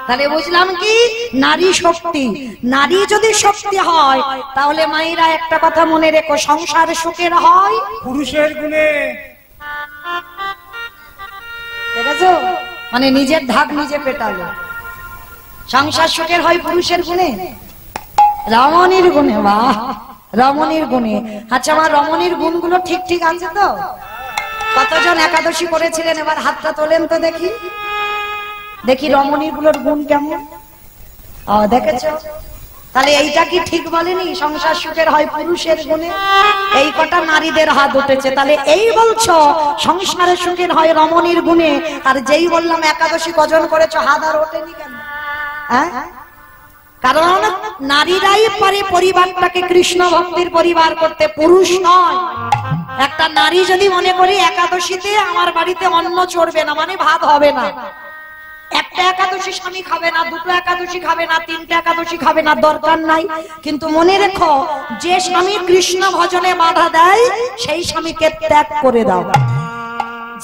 তাহলে বুঝলাম কি নারী শক্তি। নারী যদি শক্তি হয় তাহলে মায়েরা একটা কথা মনে রেখো, সংসার সুখের হয় পুরুষের গুণে। দেখেছো, মানে নিজের ঢাক নিজে পেটালো। সংসার সুখের হয় পুরুষের গুণে, রমণীর গুণে। বাহ, রমণীর গুণে। আচ্ছা, আমার রমণীর গুণগুলো ঠিক ঠিক আছে তো? কতজন একাদশী করেছিলেন এবার হাতটা তোলেন তো দেখি, দেখি রমণীর গুলোর গুণ কেমন। দেখেছো, তাহলে এইটা কি ঠিক বলেনি সংসার সুখের হয় পুরুষের গুণে? এই কটা নারীদের হাত উঠেছে। তাহলে এই বলছো সংসারের সুখের হয় রমণীর গুণে, আর যেই বললাম একাদশী কজন করেছো হাত আর ওঠেনি কেন? হ্যাঁ, কারণ নারীরাই পারে পরিবারটাকে কৃষ্ণ ভক্তির পরিবার করতে, পুরুষ নয়। একটা নারী যদি মনে করি একাদশীতে আমার বাড়িতে অন্ন চড়বে না, মানে ভাত হবে না, একটা একাদশী স্বামী খাবে না, দুটো একাদশী খাবে না, তিনটা একাদশী খাবে না, দরকার নাই। কিন্তু মনে রেখো, যে স্বামী কৃষ্ণ ভজনে বাধা দেয় সেই স্বামীকে ত্যাগ করে দাও।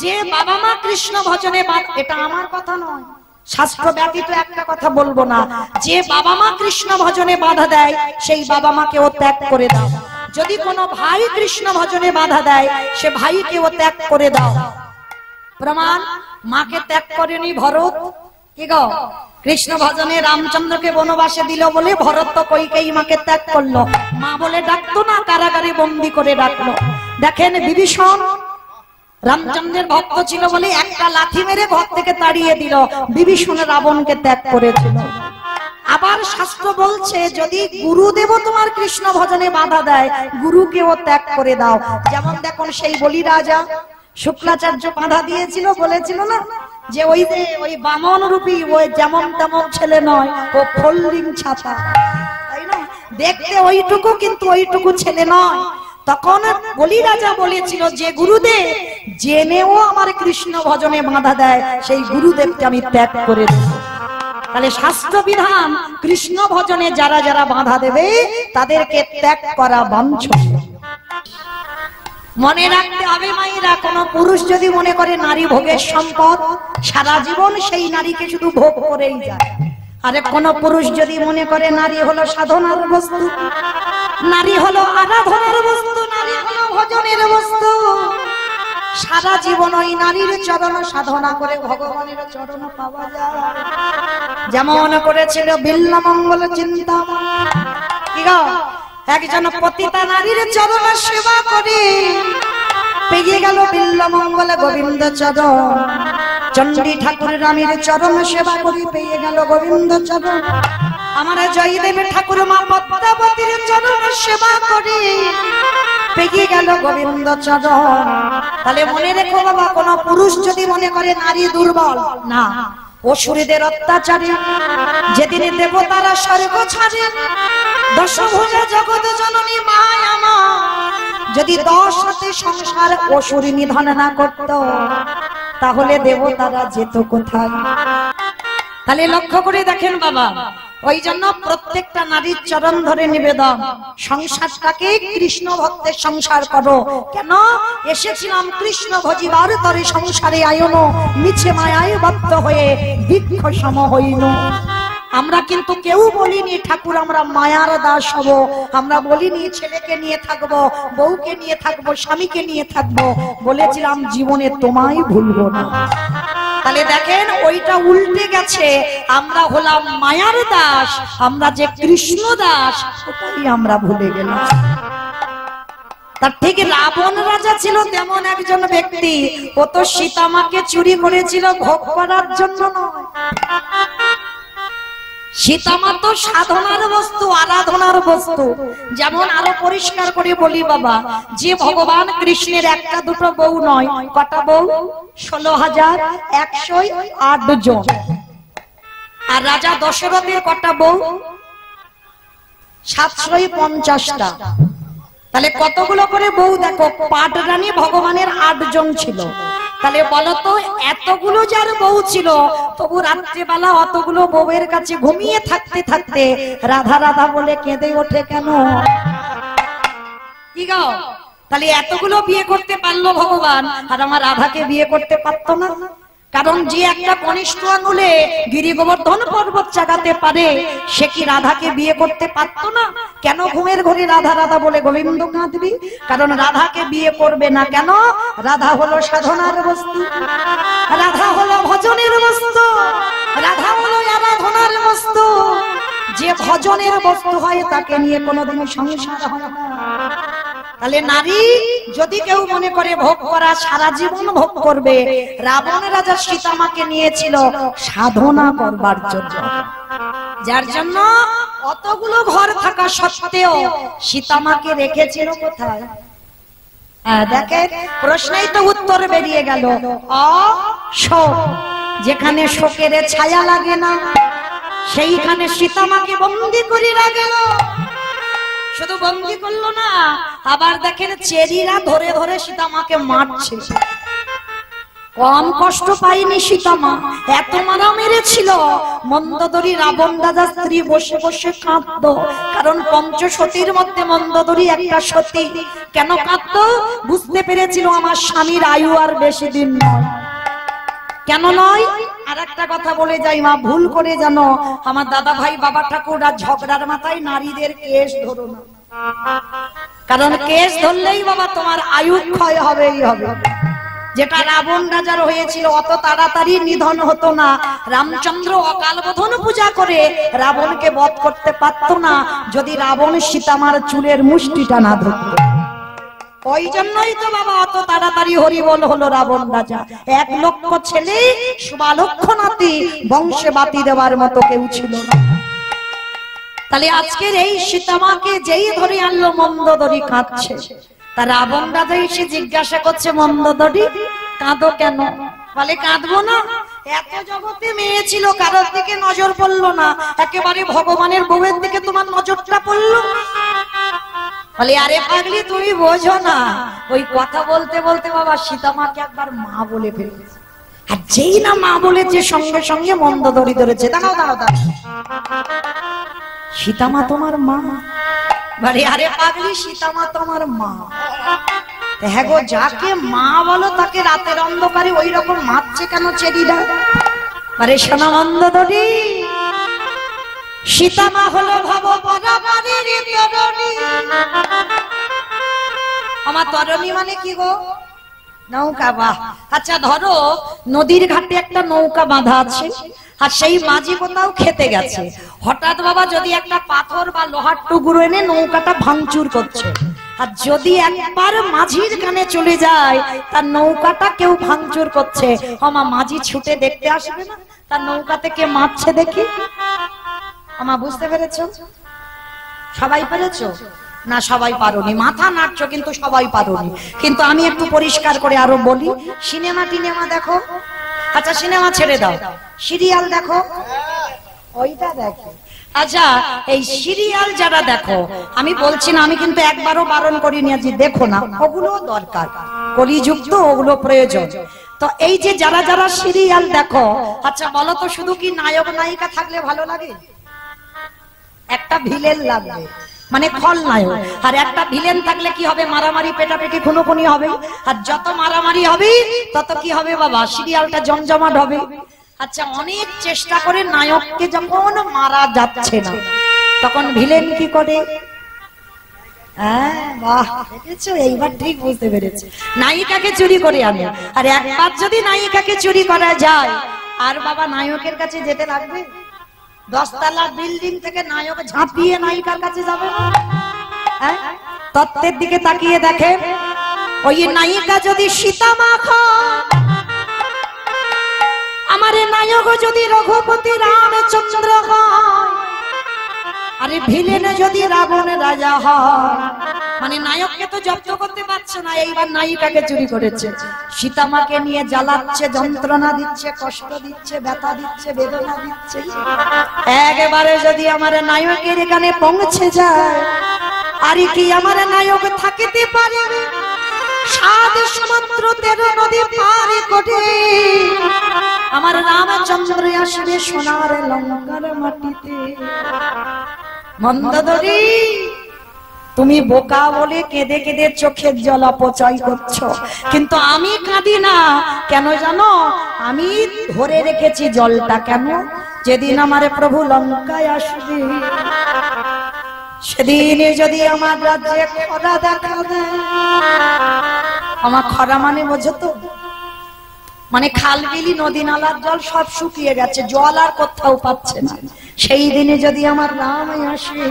যে বাবা মা কৃষ্ণ ভজনে বাধা, এটা আমার কথা নয়, শাস্ত্র ব্যতীত একটা কথা বলবো না, যে বাবা মা কৃষ্ণ ভজনে বাধা দেয় সেই বাবা মাকেও ত্যাগ করে দাও। যদি কোনো ভাই কৃষ্ণ ভজনে বাধা দেয় সে ভাইকেও ত্যাগ করে দাও। প্রমাণ, মাকে ত্যাগ করেনি ভরত, কি গো, কৃষ্ণ ভজনে রামচন্দ্রকে বনবাসে দিল বলে ভরত তো কইকেয়ী মাকে ত্যাগ করলো। মা বলে ডাকতো না, কারাগারে বন্দি করে ডাকলো। দেখেন বিভীষণ রামচন্দ্রের ভক্ত ছিল বলে একটা লাথি মেরে ঘর থেকে তাড়িয়ে দিল, বিভীষণ রাবণকে ত্যাগ করেছিল। আবার শাস্ত্র বলছে যদি গুরুদেব তোমার কৃষ্ণ ভজনে বাধা দেয় গুরুকেও ত্যাগ করে দাও। যেমন দেখুন সেই বলি রাজা শুক্লাচার্য বাধা দিয়েছিল, বলেছিল না যে ওই বামন রূপী ওই যেমন তেমন ছেলে নয়, ও ফোল্ডিং ছাতা, তাই না, দেখতে ওইটুকু কিন্তু ওইটুকু ছেলে নয়। তখন বলি রাজা বলেছিল যে গুরুদেব জেনেও আমার কৃষ্ণ ভজনে বাধা দেয় সেই গুরুদেবকে আমি ত্যাগ করে দেব। তাহলে শাস্ত্র বিধান কৃষ্ণ ভজনে যারা যারা বাধা দেবে তাদেরকে ত্যাগ করা বাঞ্ছনীয়। মনে রাখতে হবে মায়েরা, কোন পুরুষ যদি মনে করে নারী ভোগের সম্পদ, সারা জীবন সেই নারীকে শুধু ভোগ করেই যায়। আরে কোন পুরুষ যদি মনে করে নারী হলো সাধনার বস্তু, নারী হলো আরাধনার বস্তু, নারী হলো ভজনের বস্তু, সারা জীবন ওই নারীর চরণ সাধনা করে ভগবানের চরণ পাওয়া যায়। যেমন করেছিল বিল্বমঙ্গল চিন্তামণ, কি গো, একজন পতিতা নারীর চরণ সেবা করে পেয়ে গেল বিল্বমঙ্গল গোবিন্দ চরণ। চণ্ডী ঠাকুর রানীর চরণ সেবা করে পেয়ে গেল গোবিন্দ চরণ। আমার জয়দেব ঠাকুর মা পদ্মাবতীর চরণ সেবা করে পেয়ে গেল গোবিন্দ চরণ। তাহলে মনে রেখো বাবা, কোন পুরুষ যদি মনে করে নারী দুর্বল, না, অসুরীদের অত্যাচারে যেদিন দেবতারা স্বর্গ ছাড়ে, দশভুজা জগৎ জননী মায় আমার যদি 10 হাতে সংসার অসুরী নিধন না করত তাহলে দেবতারা যেত কোথায়? তাহলে লক্ষ্য করে দেখেন বাবা, ওই জন্য প্রত্যেকটা নারীর চরণ ধরে নিবেদন, সংসারটাকে কৃষ্ণ ভক্তের সংসার করো। কেন এসেছিলাম কৃষ্ণ ভজিবার তরে, সংসারে আয়ন মিছে মায়ায় বদ্ধ হয়ে বৃক্ষ সম হইল। আমরা কিন্তু কেউ বলিনি ঠাকুর আমরা মায়ার দাস হব, আমরা বলিনি ছেলেকে নিয়ে থাকবো, বউকে নিয়ে থাকবো, স্বামীকে নিয়ে থাকবো, বলেছিলাম জীবনে তোমায় ভুলবো না। তাহলে দেখেন ওইটা উল্টে গেছে, আমরা হলাম মায়ার দাস, আমরা যে কৃষ্ণ দাস ওটাই আমরা ভুলে গেলাম। তার ঠিক রাবণ রাজা ছিল তেমন একজন ব্যক্তি, ও তো সীতামাকে চুরি করেছিল ভোগ করার জন্য নয়। সীতামা তো সাধনার বস্তু, আরাধনার বস্তু। যেমন আরো পরিষ্কার করে বলি বাবা, যে ভগবান কৃষ্ণের একটা দুটো বউ নয়, কটা বউ? 16,108 জন। আর রাজা দশরথের কটা বউ? 750টা। তাহলে কতগুলো করে বউ দেখো, পাটরানী ভগবানের 8 জন ছিল। তাহলে বলতো এতগুলো যার বউ ছিল তবু রাত্রিবেলা অতগুলো বউয়ের কাছে ঘুমিয়ে থাকতে থাকতে রাধা রাধা বলে কেঁদে ওঠে কেন? কি গো, তাহলে এতগুলো বিয়ে করতে পারলো ভগবান, আর আমার রাধাকে বিয়ে করতে পারতো না? কারণ যে একটা কনিষ্ঠ আঙুলে গিরি গোবর্ধন পর্বত চাগাতে পারে, সে কি রাধাকে বিয়ে করতে পারতো না? কেন ঘুমের ঘরে রাধা রাধা বলে গোবিন্দ কাঁদবি? কারণ রাধাকে বিয়ে করবে না। কেন? রাধা হলো সাধনার বস্তু, রাধা হলো ভজনের বস্তু, রাধা হলো আরাধনার বস্তু। যে ভজনের বস্তু হয় তাকে নিয়ে কোনোদিন সংসার হয় না। তাহলে নারী যদি কেউ মনে করে ভোগ করা সারা জীবন ভোগ করবে, রাবণ রাজা সীতামাকে নিয়েছিল সাধনা করবার জন্য, যার জন্য অতগুলো ঘর থাকা সত্ত্বেও সীতামাকে রেখেছিল কোথায়? দেখেন, প্রশ্নেই তো উত্তর বেরিয়ে গেল। অশোক, যেখানে শোকের ছায়া লাগে না, সেইখানে সীতামাকে বন্দী করে রাখল। শুধু বন্দী করলো না, আবার দেখেন চেরিরা ধরে ধরে সীতামাকে মারছে। কম কষ্ট পাইনি সীতামা, এত মারা মেরেছিল। মন্দোদরী রাবণ রাজার স্ত্রী বসে বসে কাঁদতো, কারণ পঞ্চসতীর মধ্যে মন্দোদরী একটা সতী। কেন কাঁদতো? বুঝতে পেরেছিল আমার স্বামীর আয়ু আর বেশি দিন নয়। কেন নয়? আর একটা কথা বলে যাই মা, ভুল করে জানো, আমার দাদা ভাই বাবা ঠাকুর আর ঝগড়ার মাথায় নারীদের কেস ধরো না। কারণ কেস ধরলেই বাবা তোমার আয়ু ক্ষয় হবেই হবে। যেটা রাবণ রাজার হয়েছিল অত তাড়াতাড়ি নিধন হতো না। রামচন্দ্র অকাল বোধন পূজা করে রাবণকে বধ করতে পারতো না যদি রাবণ সীতামার চুলের মুষ্টিটা না ধরতো। ওই জন্যই তো বাবা অত তাড়াতাড়ি হরিবল হলো রাবণ রাজা। 1 লক্ষ ছেলে, 1.25 লক্ষ নাতি, বংশে বাতি দেওয়ার মতো কেউ ছিল না। তাহলে আজকের এই সীতামাকে যেই ধরে আনলো, মন্দোদরী কাঁদছে। তা রাবণ রাজা এসে জিজ্ঞাসা করছে, মন্দোদরী কাঁদো কেন? বলে কাঁদবো না, এত জগতে মেয়ে ছিল, কারোর দিকে নজর পড়লো না, একেবারে ভগবানের বউয়ের দিকে তোমার নজরটা পড়লো। বলে আরে পাগলি, তুমি বোঝো না। ওই কথা বলতে বলতে বাবা সীতামাকে একবার মা বলে ফেলেছে। আর যেই না মা বলেছে, সঙ্গে সঙ্গে মন্দোদরী ধরেছে। দাঁড়াও দাঁড়াও দাঁড়াও, সীতামা তোমার মা? বলে আরে পাগলি, সীতামা তোমার মা। হ্যাঁ গো, যাকে মা বলো তাকে রাতের অন্ধকারে ওই রকম মারছে কেন চেরিরা? আরে শোনা মন্দোদরী, সীতামা হলো ভব পরাবারের তরণী। আমার তরণী মানে কি গো? নৌকা। বাহ, আচ্ছা ধরো নদীর ঘাটে একটা নৌকা বাঁধা আছে, আর সেই মাঝি কোথাও খেতে গেছে। হঠাৎ বাবা যদি একটা পাথর বা লোহার টুকরো এনে নৌকাটা ভাঙচুর করছে, আর যদি একবার মাঝির কানে চলে যায় তার নৌকাটা কেউ ভাঙচুর করছে, আমার মাঝি ছুটে দেখতে আসবে না তার নৌকা থেকে মারছে? দেখি আমা, বুঝতে পেরেছো? সবাই পেরেছো না? সবাই পারোনি, মাথা নাড়ছো কিন্তু সবাই পারোনি। কিন্তু আমি একটু পরিষ্কার করে আরো বলি, সিনেমা টিনেমা দেখো? আচ্ছা সিনেমা ছেড়ে দাও, সিরিয়াল দেখো? ওইটা দেখো। আচ্ছা এই সিরিয়াল যারা দেখো, আমি বলছি না, আমি কিন্তু একবারও বারণ করিনি আজ দেখো না, ওগুলো দরকার, কলিযুক্ত, ওগুলো প্রয়োজন। তো এই যে যারা যারা সিরিয়াল দেখো, আচ্ছা বলো তো, শুধু কি নায়ক নায়িকা থাকলে ভালো লাগে? একটা ভিলেন লাগবে, মানে খলনায়ক। আর একটা ভিলেন থাকলে কি হবে? মারামারি, পেটাপেটি, খুনোখুনি হবে। আর যত মারামারি হবে তত কি হবে বাবা? সিরিয়ালটা জমজমাট হবে। আচ্ছা অনেক চেষ্টা করে নায়ককে যখন মারা যাচ্ছে না, তখন ভিলেন কি করে? বাহ, দেখেছো, এইবার ঠিক বুঝতে পেরেছে। নায়িকাকে চুরি করে আনে। আর একবার যদি নায়িকাকে চুরি করা যায়, আর বাবা নায়কের কাছে যেতে লাগবে? 10 তলা বিল্ডিং থেকে নায়ক ঝাঁপিয়ে নায়িকার কাছে যাবে না? তত্ত্বের দিকে তাকিয়ে দেখে, ওই নায়িকা যদি সীতামা খান, আমার নায়ক যদি রঘুপতি রামচন্দ্র হয়, আরে ভিলেন যদি রাবণ রাজা হয়, মানে নায়ককে তো জব্দ করতে পারছে না, এইবার নায়িকাকে চুরি করেছে। সীতামাকে নিয়ে জ্বালাচ্ছে, যন্ত্রণা দিচ্ছে, কষ্ট দিচ্ছে, ব্যথা দিচ্ছে, বেদনা দিচ্ছে। একেবারে যদি আমার নায়কের এখানে পৌঁছে যায়, আর কি আমার নায়ক থাকিতে পারে? 7 সমুদ্র 13 নদী পার করে আমার রামচন্দ্র আসবে সোনার লঙ্কার মাটিতে। মন্দোদরী তুমি বোকা বলে কেঁদে কেঁদে চোখের জল অপচয় করছো, কিন্তু আমি কাঁদি না। কেন জানো? আমি ধরে রেখেছি জলটা। কেন? যেদিন আমার প্রভু লঙ্কায় আসবে, সেদিন যদি আমার রাজ্যে খরা দেখা দেয়। আমার খরা মানে বোঝো তো? মানে খাল বিলি নদী নালার জল সব শুকিয়ে গেছে, জল আর কোথাও পাচ্ছে না। সেই দিনে যদি আমার নাম আসে,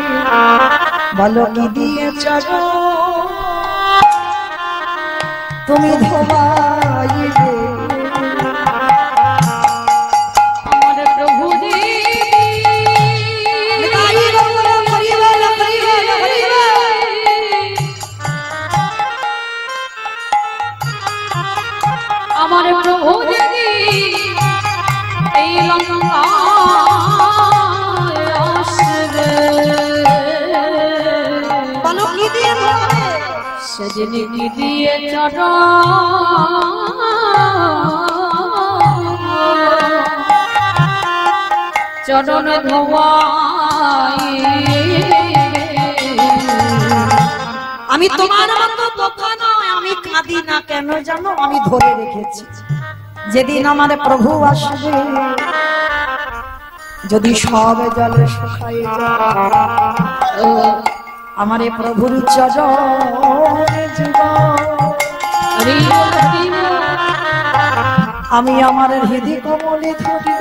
বলো কি দিয়ে চলো তুমি ধোবাইবে আমার প্রভু জি, আমার প্রভু যদি এই লঙ্কায় আসবে, বলো কি দিয়ে ধোবে? সেদিন কি দিয়ে চলো চরণ ধোয়াই। আমি তোমার মতো বোকা নয়, আমি কাঁদি না। কেন জানো? আমি ধরে রেখেছি যেদিন আমার প্রভু আসবে, যদি সব জলে শুকায় যায়, আমার প্রভুর চরণে জীবন আমি আমার হৃদয় কমলে ধরি।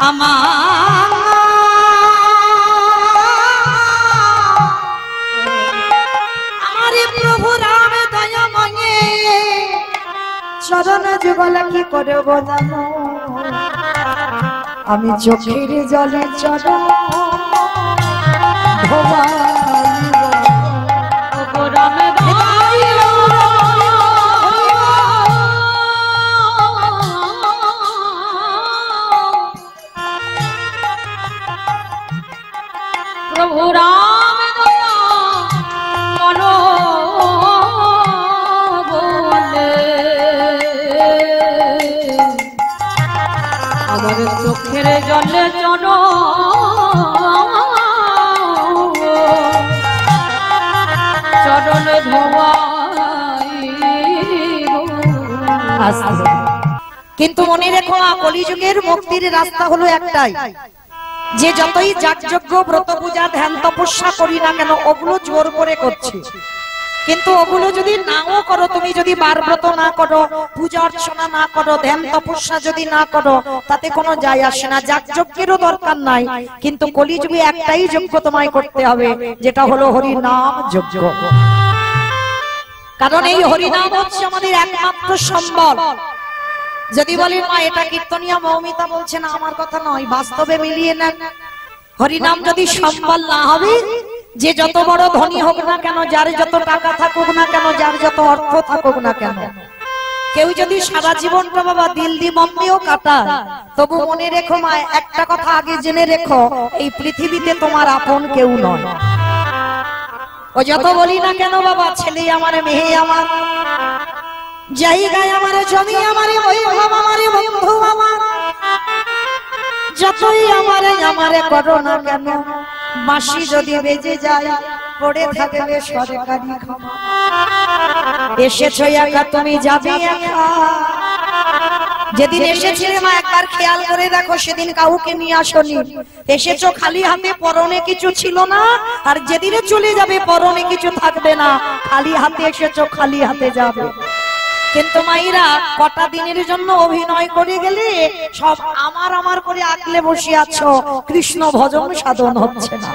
আমার প্রভু রাম দয়াময়ে চরণ যুগল কি করব জানো? আমি চোখের জলে চরণ প্রভু রাম দয়া করো বলে আমার চোখের জলে চলো চরণ ধোয়াই। কিন্তু মনে রেখো, কলিযুগের মুক্তির রাস্তা হলো একটাই, যে যতই যাগযজ্ঞ ব্রত পূজা ধ্যান তপস্যা করি না কেন, ওগুলো জোর করে করছি। কিন্তু ওগুলো যদি নাও করো, তুমি যদি বার ব্রত না করো, পূজা অর্চনা না করো, ধ্যান তপস্যা যদি না করো, তাতে কোনো যায় আসে না। যাগযজ্ঞেরও দরকার নাই, কিন্তু কলিযুগে একটাই যজ্ঞ তোমায় করতে হবে, যেটা হলো হরি নাম যজ্ঞ। কারণ এই হরি নাম হচ্ছে আমাদের একমাত্র সম্বল। যদি বলেন মা এটা কীর্তনিয়া মৌমিতা বলছে না, আমার কথা নয়, বাস্তবে মিলিয়ে নেন। হরিনাম যদি সম্বল না হবে, যে যত বড় ধনী হোক না কেন, যার যত টাকা থাকুক না কেন, যার যত অর্থ থাকুক না কেন, কেউ যদি সারা জীবনটা বাবা দিল দি বম্বেও কাটায়, তবু মনে রেখো মা, একটা কথা আগে জেনে রেখো, এই পৃথিবীতে তোমার আপন কেউ নয়। ও যত বলি না কেন বাবা, ছেলে আমার, মেয়ে আমার, জায়গায় আমার, জমি আমার, বৈভব আমার, বন্ধু আমার, যতই আমারে করো না কেন, বাঁশি যদি বেজে যায় পড়ে থাকবে সরকারি ক্ষমা। এসেছো একা, তুমি যাবে একা। যেদিন এসেছিলে মা একবার খেয়াল করে দেখো, সেদিন কাউকে নিয়ে আসনি। এসেছো খালি হাতে, পরনে কিছু ছিল না। আর যেদিনে চলে যাবে পরনে কিছু থাকবে না। খালি হাতে এসেছো, খালি হাতে যাবে। কিন্তু মাইরা কটা দিনের জন্য অভিনয় করে গেলে সব আমার আমার করে আঁকলে বসে আছো, কৃষ্ণ ভজন সাধন হচ্ছে না।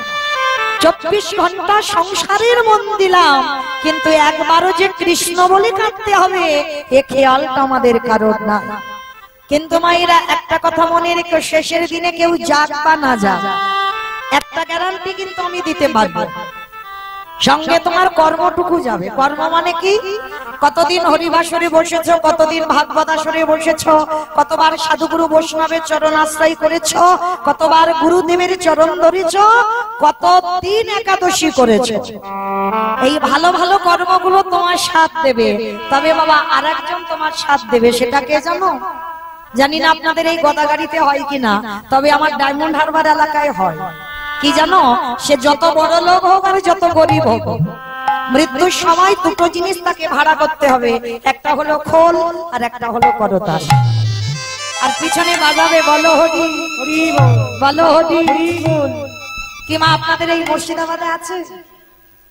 24 ঘন্টা সংসারের মন দিলাম, কিন্তু একবারও যে কৃষ্ণ বলে কাঁদতে হবে এ খেয়ালটা আমাদের কারোর না। কিন্তু মাইরা একটা কথা মনে রেখো, শেষের দিনে কেউ যাক বা না যাক, একটা গ্যারান্টি কিন্তু আমি দিতে পারবো, সঙ্গে তোমার কর্মটুকু যাবে। কর্ম মানে কি? কতদিন হরিবাসরে বসেছো, কতদিন ভাগবত আসরে বসেছো, কতবার সাধুগুরু বৈষ্ণবের চরণ আশ্রয় করেছো, কতবার গুরুদেবের চরণ ধরেছো, কতদিন একাদশী করেছো। এই ভালো ভালো কর্মগুলো তোমার সাথ দেবে। তবে বাবা আরেকজন তোমার সাথ দেবে, সেটা কে জানো? জানি না আপনাদের এই গদাগাড়িতে হয় কিনা, তবে আমার ডায়মন্ড হারবার এলাকায় হয়। কি জানো, সে যত বড় লোক হোক আর যত গরিব হোক, মৃত্যুর সময় দুটো জিনিস তাকে ভাড়া করতে হবে, একটা হলো খোল আর একটা হলো করতাল। আর পিছনে বাজাবে বলো হরি হরি বল, বলো হরি হরি বল। কি মা আপনাদের এই মুর্শিদাবাদে আছে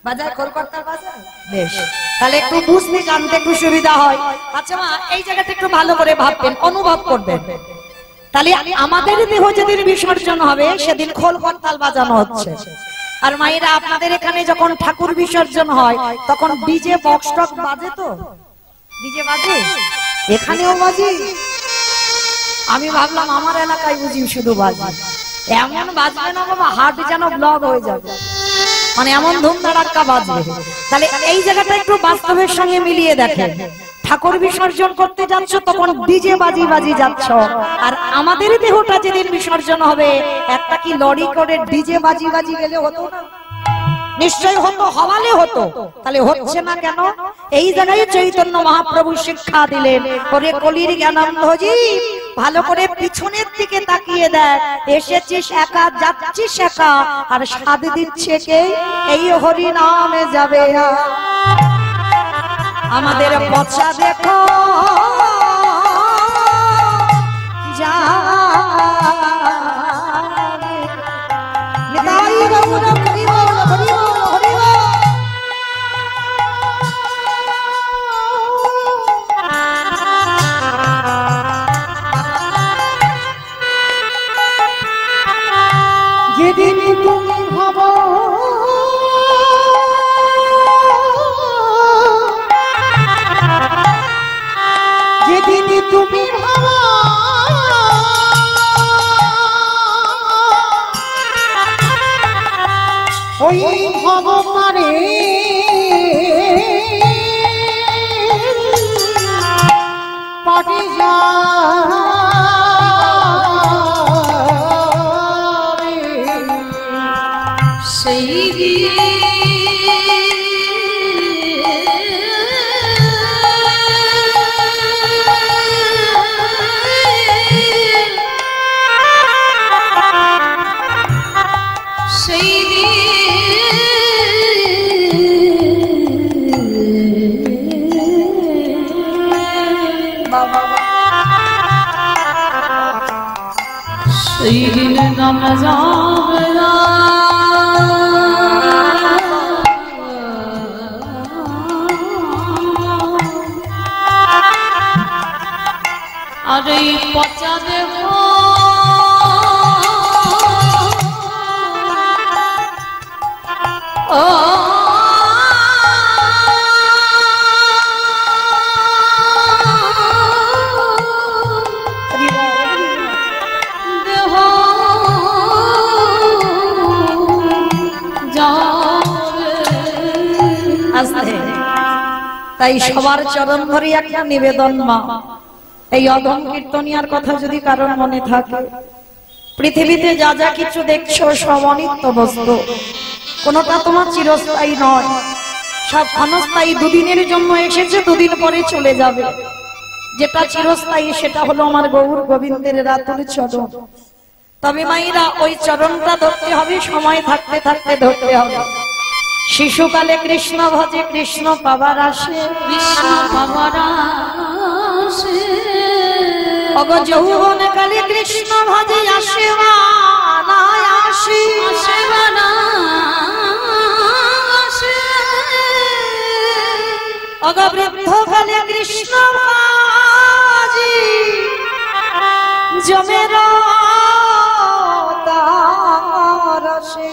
বাজার খোল করতাল বাজার? বেশ, তাহলে একটু বুঝতে জানতে একটু সুবিধা হয়। আচ্ছা মা, এই জায়গাটা একটু ভালো করে ভাববেন, অনুভব করবেন। তাহলে আমাদের দেহ যেদিন বিসর্জন হবে সেদিন খোল করতাল বাজানো হচ্ছে। আর মায়েরা আপনাদের এখানে যখন ঠাকুর বিসর্জন হয় তখন ডিজে বক্স টক বাজে, তো ডিজে বাজে, এখানেও বাজে। আমি ভাবলাম আমার এলাকায় বুঝি শুধু বাজে, এমন বাজবে না বাবা, হাট যেন ব্লক হয়ে যাবে, মানে এমন ধুমধাড়াক্কা বাজবে। তাহলে এই জায়গাটা একটু বাস্তবের সঙ্গে মিলিয়ে দেখেন। ঠাকুর বিসর্জন করতে যাচ্ছ তখন ডিজে বাজি বাজি যাচ্ছ, আর আমাদের দেহটা যেদিন বিসর্জন হবে একটা কি লরি করে ডিজে বাজি বাজি গেলে হতো না? নিশ্চয় হতো, হওয়ালে হতো। তাহলে হচ্ছে না কেন? এই জায়গায় চৈতন্য মহাপ্রভু শিক্ষা দিলেন, ওরে কলির জ্ঞানান্ধজি, ভালো করে পিছনের দিকে তাকিয়ে দেখ, এসেছিস একা যাচ্ছিস একা, আর স্বাদ দিচ্ছে কে? এই হরি নামে যাবে। আমাদের পচা দেখো যা যেদিন তুমি ভাবো যেদিন তুমি ভাবো ওই ভব পারে পাটে যা সেই দিন নাম যাবে না, আর এই পচা দেব ও তাই সবার চরণ ধরে একটা নিবেদন মা, এই অধম কীর্তনিয়ার কথা যদি কারণ মনে থাকে, পৃথিবীতে যা যা কিছু দেখছো সব অনিত্য বস্তু, কোনটা তোমার চিরস্থায়ী নয়, সব ক্ষণস্থায়ী। দুদিনের জন্য এসেছে, দুদিন পরে চলে যাবে। যেটা চিরস্থায়ী সেটা হলো আমার গৌর গোবিন্দের রাতুল চরণ। তবে মাইরা ওই চরণটা ধরতে হবে, সময় থাকতে থাকতে ধরতে হবে। শিশুকালে কৃষ্ণ ভজে কৃষ্ণ পাবার আসে, কৃষ্ণ পাবার আসে, অগ যৌবন কালে কৃষ্ণ ভজে আসে না আসে, আসে না আসে, অগ বৃদ্ধ কালে কৃষ্ণ ভজে জমের তার আসে।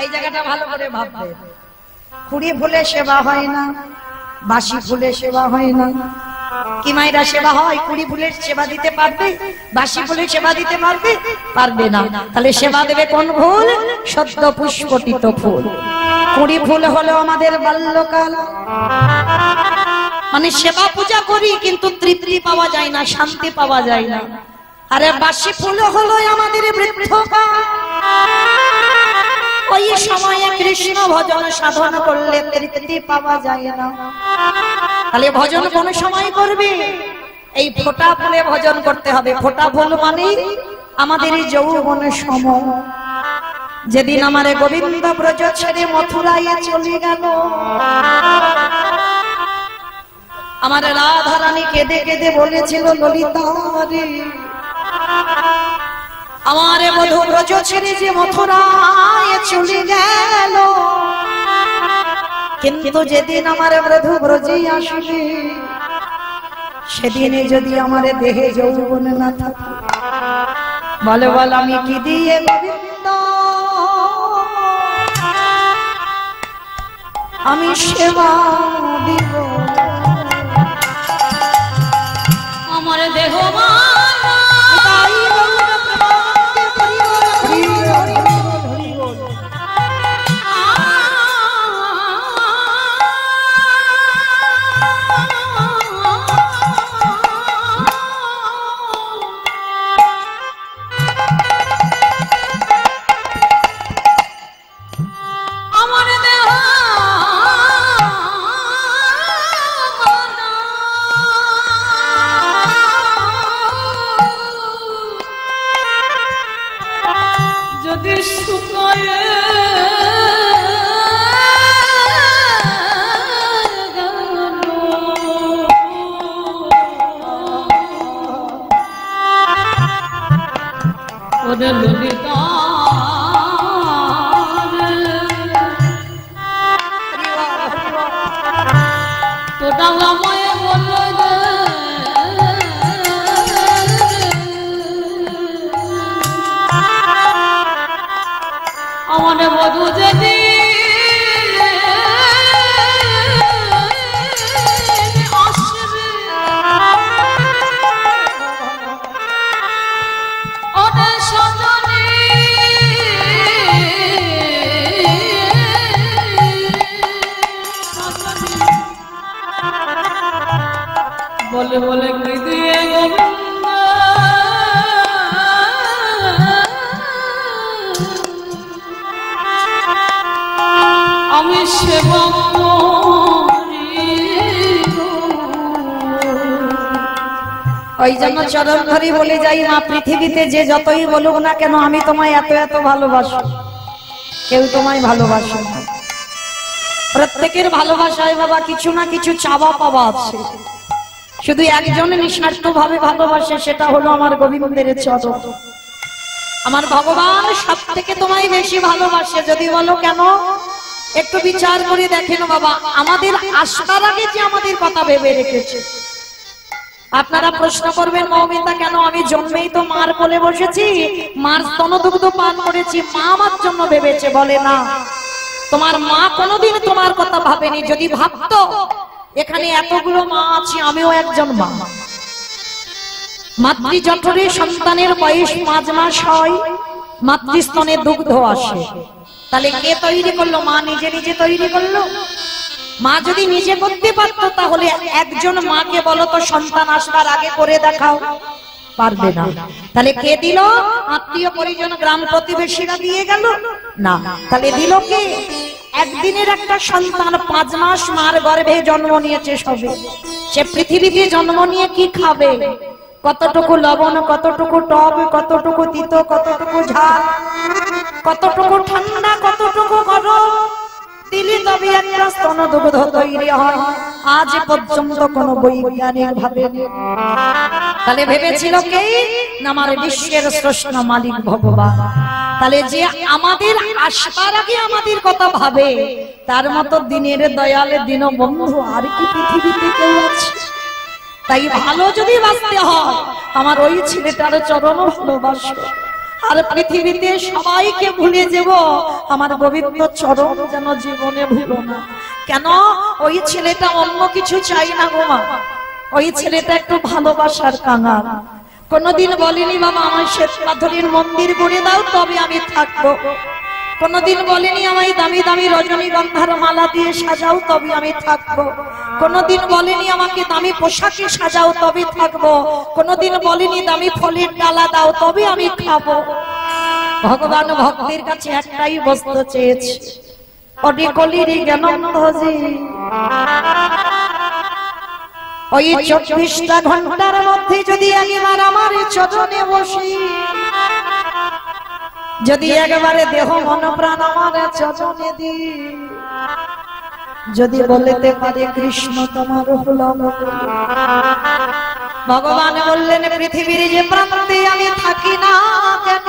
এই জায়গাটা ভালো করে ভাববে। কুড়ি ফুলে সেবা হয় না, বাসি ফুলে সেবা হয় না। কি মায়েরা সেবা হয়? কুড়ি ফুলের সেবা দিতে পারবে? বাসি ফুলের সেবা দিতে পারবে? পারবে না। তাহলে সেবা দেবে কোন ফুল? সদ্য পুষ্পটিত ফুল। কুড়ি ফুল হলো আমাদের বাল্যকাল, মানে সেবা পূজা করি কিন্তু তৃপ্তি পাওয়া যায় না, শান্তি পাওয়া যায় না। আরে বাসি ফুল হলো আমাদের বৃদ্ধকাল, ওই সময়ে কৃষ্ণ ভজন সাধন করলে তৃপ্তি পাওয়া যায় না। তাহলে ভজন কোন সময় করবে? এই ফোঁটা ফুলে ভজন করতে হবে। ফোঁটা ফুল মানে আমাদের এই যৌবনের সময়। যেদিন আমার গোবিন্দ ব্রজ ছেড়ে মথুরায় চলে গেল, আমার রাধা রানী কেঁদে কেঁদে বলেছিল, ললিতা রে, আমার মধু ব্রজ ছেড়ে যে মথুরায় চলে গেল, কিন্তু যেদিন আমার মধু ব্রজে আসবে, সেদিনে যদি আমার দেহে যৌবন না থাকে, বলে বল আমি কি দিয়ে গোবিন্দ আমি সেবা দিব, আমার দেহ যদি শুকায় ওদের ললিতা তো ডাঙাময় বলল যে আমার বধূ যদি আসবে, ওদের সজনে বলে বলে কি দিয়ে গোবিন্দ আমি সেবা ওই জন্য চরণ ধরে বলে যাই, মা পৃথিবীতে যে যতই বলুক না কেন আমি তোমায় এত এত ভালোবাসি, কেউ তোমায় ভালোবাসে না। প্রত্যেকের ভালোবাসায় বাবা কিছু না কিছু চাওয়া পাওয়া আছে, শুধু একজন নিঃস্বার্থ ভাবে ভালোবাসে, সেটা হলো আমার গোবিন্দের চরণ। আমার ভগবান সব থেকে তোমায় বেশি ভালোবাসে। যদি বলো কেন, একটু বিচার করে দেখেন বাবা, আমাদের আসবার আগে যে আমাদের কথা ভেবে রেখেছে। আপনারা প্রশ্ন করবেন, মৌমিতা কেন, আমি জন্মেই তো মার কোলে বসেছি, মার স্তনদুগ্ধ পান করেছি, মা আমার জন্য ভেবেছে। বলে না, তোমার মা কোনোদিন তোমার কথা ভাবেনি। যদি ভাবতো, এখানে এতগুলো মা আছে, আমিও একজন মা। মাতৃ জঠরে সন্তানের বয়স 5 মাস হয়, মাতৃস্তনে দুগ্ধ আসে, তাহলে কে তৈরি করলো? মা নিজে নিজে তৈরি করলো। মা যদি নিজে করতে পারতো, তাহলে একজন মাকে বলো তো সন্তান আসবার আগে করে দেখাও, পারবে না। তাহলে কে দিল? আত্মীয় পরিজন, গ্রাম প্রতিবেশীরা দিয়ে গেল না। তাহলে দিল কে? একদিনের একটা সন্তান 5 মাস মার গর্ভে জন্ম নিয়েছে সবে, সে পৃথিবীতে জন্ম নিয়ে কি খাবে? কতটুকু লবণ, কতটুকু টক, কতটুকু তিতো, কতটুকু ঝাল, কতটুকু ঠান্ডা, কতটুকু গরম দিলে তবে একটা স্তনদুগ্ধ তৈরি হয়। আজ পর্যন্ত কোন বৈজ্ঞানিক ভাবে, তাহলে ভেবেছিল কে? আমার বিশ্বের স্রষ্টা মালিক ভগবান। তাহলে যে আমাদের আসবার আগে আমাদের কথা ভাবে, তার মতো দিনের দয়ালে দীনবন্ধু আর কি পৃথিবীতে কেউ আছে? তাই ভালো যদি বাঁচতে হয়, আমার ওই ছেলেটার চরণ ভালোবাসো। আর পৃথিবীতে সবাইকে ভুলে যাব, আমার গোবিন্দ চরণ যেন জীবনে ভুলো না। কেন? ওই ছেলেটা অন্য কিছু চাই না গো মা, ওই ছেলেটা একটু ভালোবাসার কাঙাল। কোনদিন বলেনি বাবা আমার শ্বেত পাথরের মন্দির করে দাও তবে আমি থাকবো। কোনদিন বলেনি আমায় দামি দামি রজনীগন্ধার মালা দিয়ে সাজাও তবে আমি থাকবো। কোনদিন বলেনি আমাকে দামি পোশাকে সাজাও তবে থাকবো। কোনদিন বলেনি দামি ফলের ডালা দাও তবে আমি খাবো। ভগবান ভক্তের কাছে একটাই বস্তু চেয়েছে, অডিকলির জ্ঞানন্ধজি। ওই 24টা ঘন্টার মধ্যে যদি একবার আমার চরণে বসি, যদি একবারে দেহ মন প্রাণ আমার চরণে দি, যদি বলতে পারে কৃষ্ণ তোমার হলাম। ভগবান বললেন পৃথিবীর যে প্রান্তে আমি থাকি না কেন,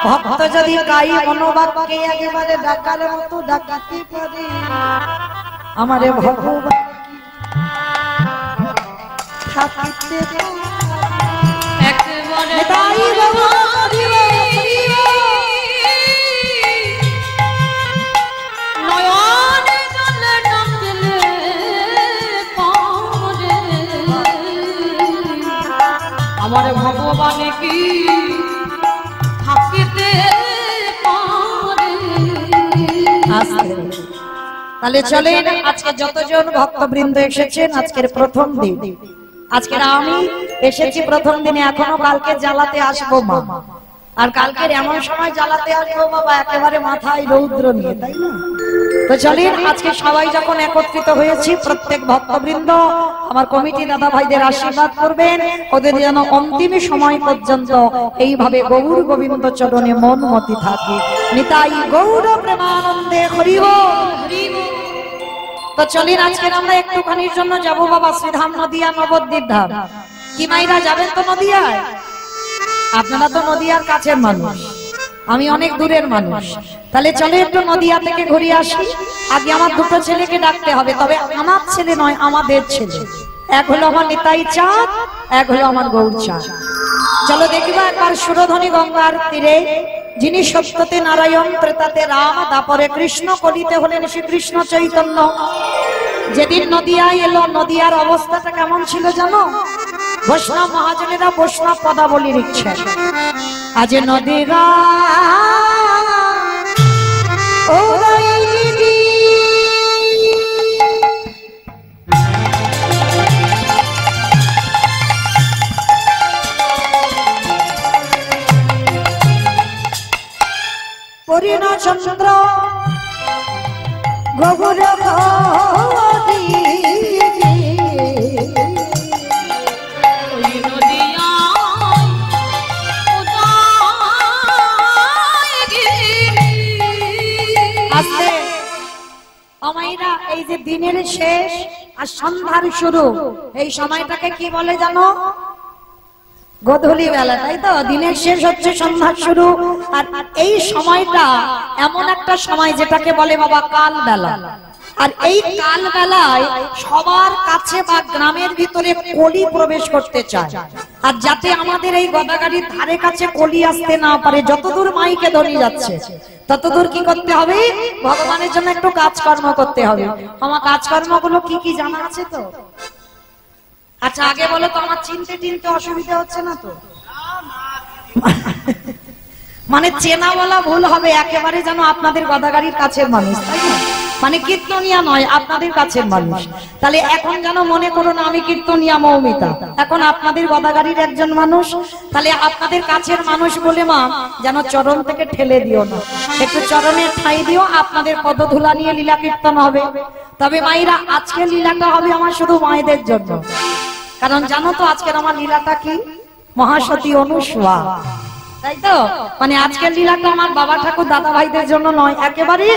ভক্ত যদি গাই মনোবাক্যে একেবারে ডাকার মতো ডাকাতে পারে, আমারে ভগবান থাকিতে একেবারে তাই নয়নে জলে ডাকলে পরে আমার ভগবান কি থাকিতে পারে। তাহলে চলেন আজকে যতজন ভক্তবৃন্দ এসেছেন, আজকের প্রথম দিন, আজকের আমি এসেছি প্রথম দিনে, এখনো কালকে জ্বালাতে আসবো মা, আর কালকের এমন সময় জ্বালাতে আসবো বাবা একেবারে মাথায় রৌদ্র নিয়ে, তাই না? তো চলেন আজকে সবাই যখন একত্রিত হয়েছি, প্রত্যেক ভক্তবৃন্দ আমার কমিটি দাদা ভাইদের আশীর্বাদ করবেন, ওদের যেন অন্তিম সময় পর্যন্ত এইভাবে গৌর গোবিন্দ চরণে মন মতি থাকে। নিতাই গৌর প্রেমানন্দে হরি বল। তো চলেন আজকের আমরা একটুখানির জন্য যাবো বাবা শ্রীধাম নদিয়া নবদ্বীপ ধাম। কি মাইরা যাবেন তো নদিয়ায়? আপনারা তো নদিয়ার কাছের মানুষ, আমি অনেক দূরের মানুষ, তাহলে চলে একটু নদিয়া থেকে ঘুরে আসি। আগে আমার দুটো ছেলেকে ডাকতে হবে, তবে আমার ছেলে নয় আমাদের ছেলে, এক হলো আমার নিতাই চাঁদ, এক হলো আমার গৌর চাঁদ। চলো দেখিবা একবার সুরধ্বনি গঙ্গার তীরে, যিনি সত্যতে নারায়ণ ত্রেতাতে রাম তারপরে কৃষ্ণ, কলিতে হলেন শ্রীকৃষ্ণ চৈতন্য। যেদিন নদিয়ায় এলো, নদিয়ার অবস্থাটা কেমন ছিল জানো? বৈষ্ণব মহাজনেরা বৈষ্ণব পদাবলী লিখছেন, আজ নদীরা পরিণ চন্দ্র গৌর আমাইরা এই যে দিনের শেষ আর সন্ধ্যার শুরু, এই সময়টাকে কি বলে জানো? গোধূলি বেলা, তাই তো? দিনের শেষ হচ্ছে, সন্ধ্যার শুরু, আর এই সময়টা এমন একটা সময় যেটাকে বলে বাবা কাল বেলা। আর এই কাল বেলায় সবার কাছে বা গ্রামের ভিতরে কলি প্রবেশ করতে চায়, আর যাতে আমাদের এই গদাগাড়ির ধারে কাছে কলি আসতে না পারে, যতদূর মাইকে ধরে যাচ্ছে ততদূর কি করতে হবে? ভগবানের জন্য একটু কাজকর্ম করতে হবে। আমার কাজকর্মগুলো কি কি জানা আছে তো? আচ্ছা আগে বলো তো, আমার চিনতে চিনতে অসুবিধা হচ্ছে না তো? মানে চেনা বলা ভুল হবে, একেবারে যেন আপনাদের গদাগাড়ির কাছের মানুষ, তাই না? মানে কীর্তনিয়া নয়, আপনাদের কাছের মানুষ। তাহলে এখন যেন মনে করো না আমি কীর্তনিয়া মৌমিতা, এখন আপনাদের গদাগাড়ির একজন মানুষ। তাহলে আপনাদের কাছের মানুষ বলে মা যেন চরণ থেকে ঠেলে দিও না, একটু চরণে ঠাঁই দিও। আপনাদের পদধূলা নিয়ে লীলা কীর্তন হবে। তবে মায়েরা আজকের লীলাটা হবে আমার শুধু মায়েদের জন্য, কারণ জানো তো আজকের আমার লীলাটা কি? মহাসতী অনুসূয়া, তাই তো? মানে আজকের লীলাটা আমার বাবা ঠাকুর দাদা ভাইদের জন্য নয়, একেবারে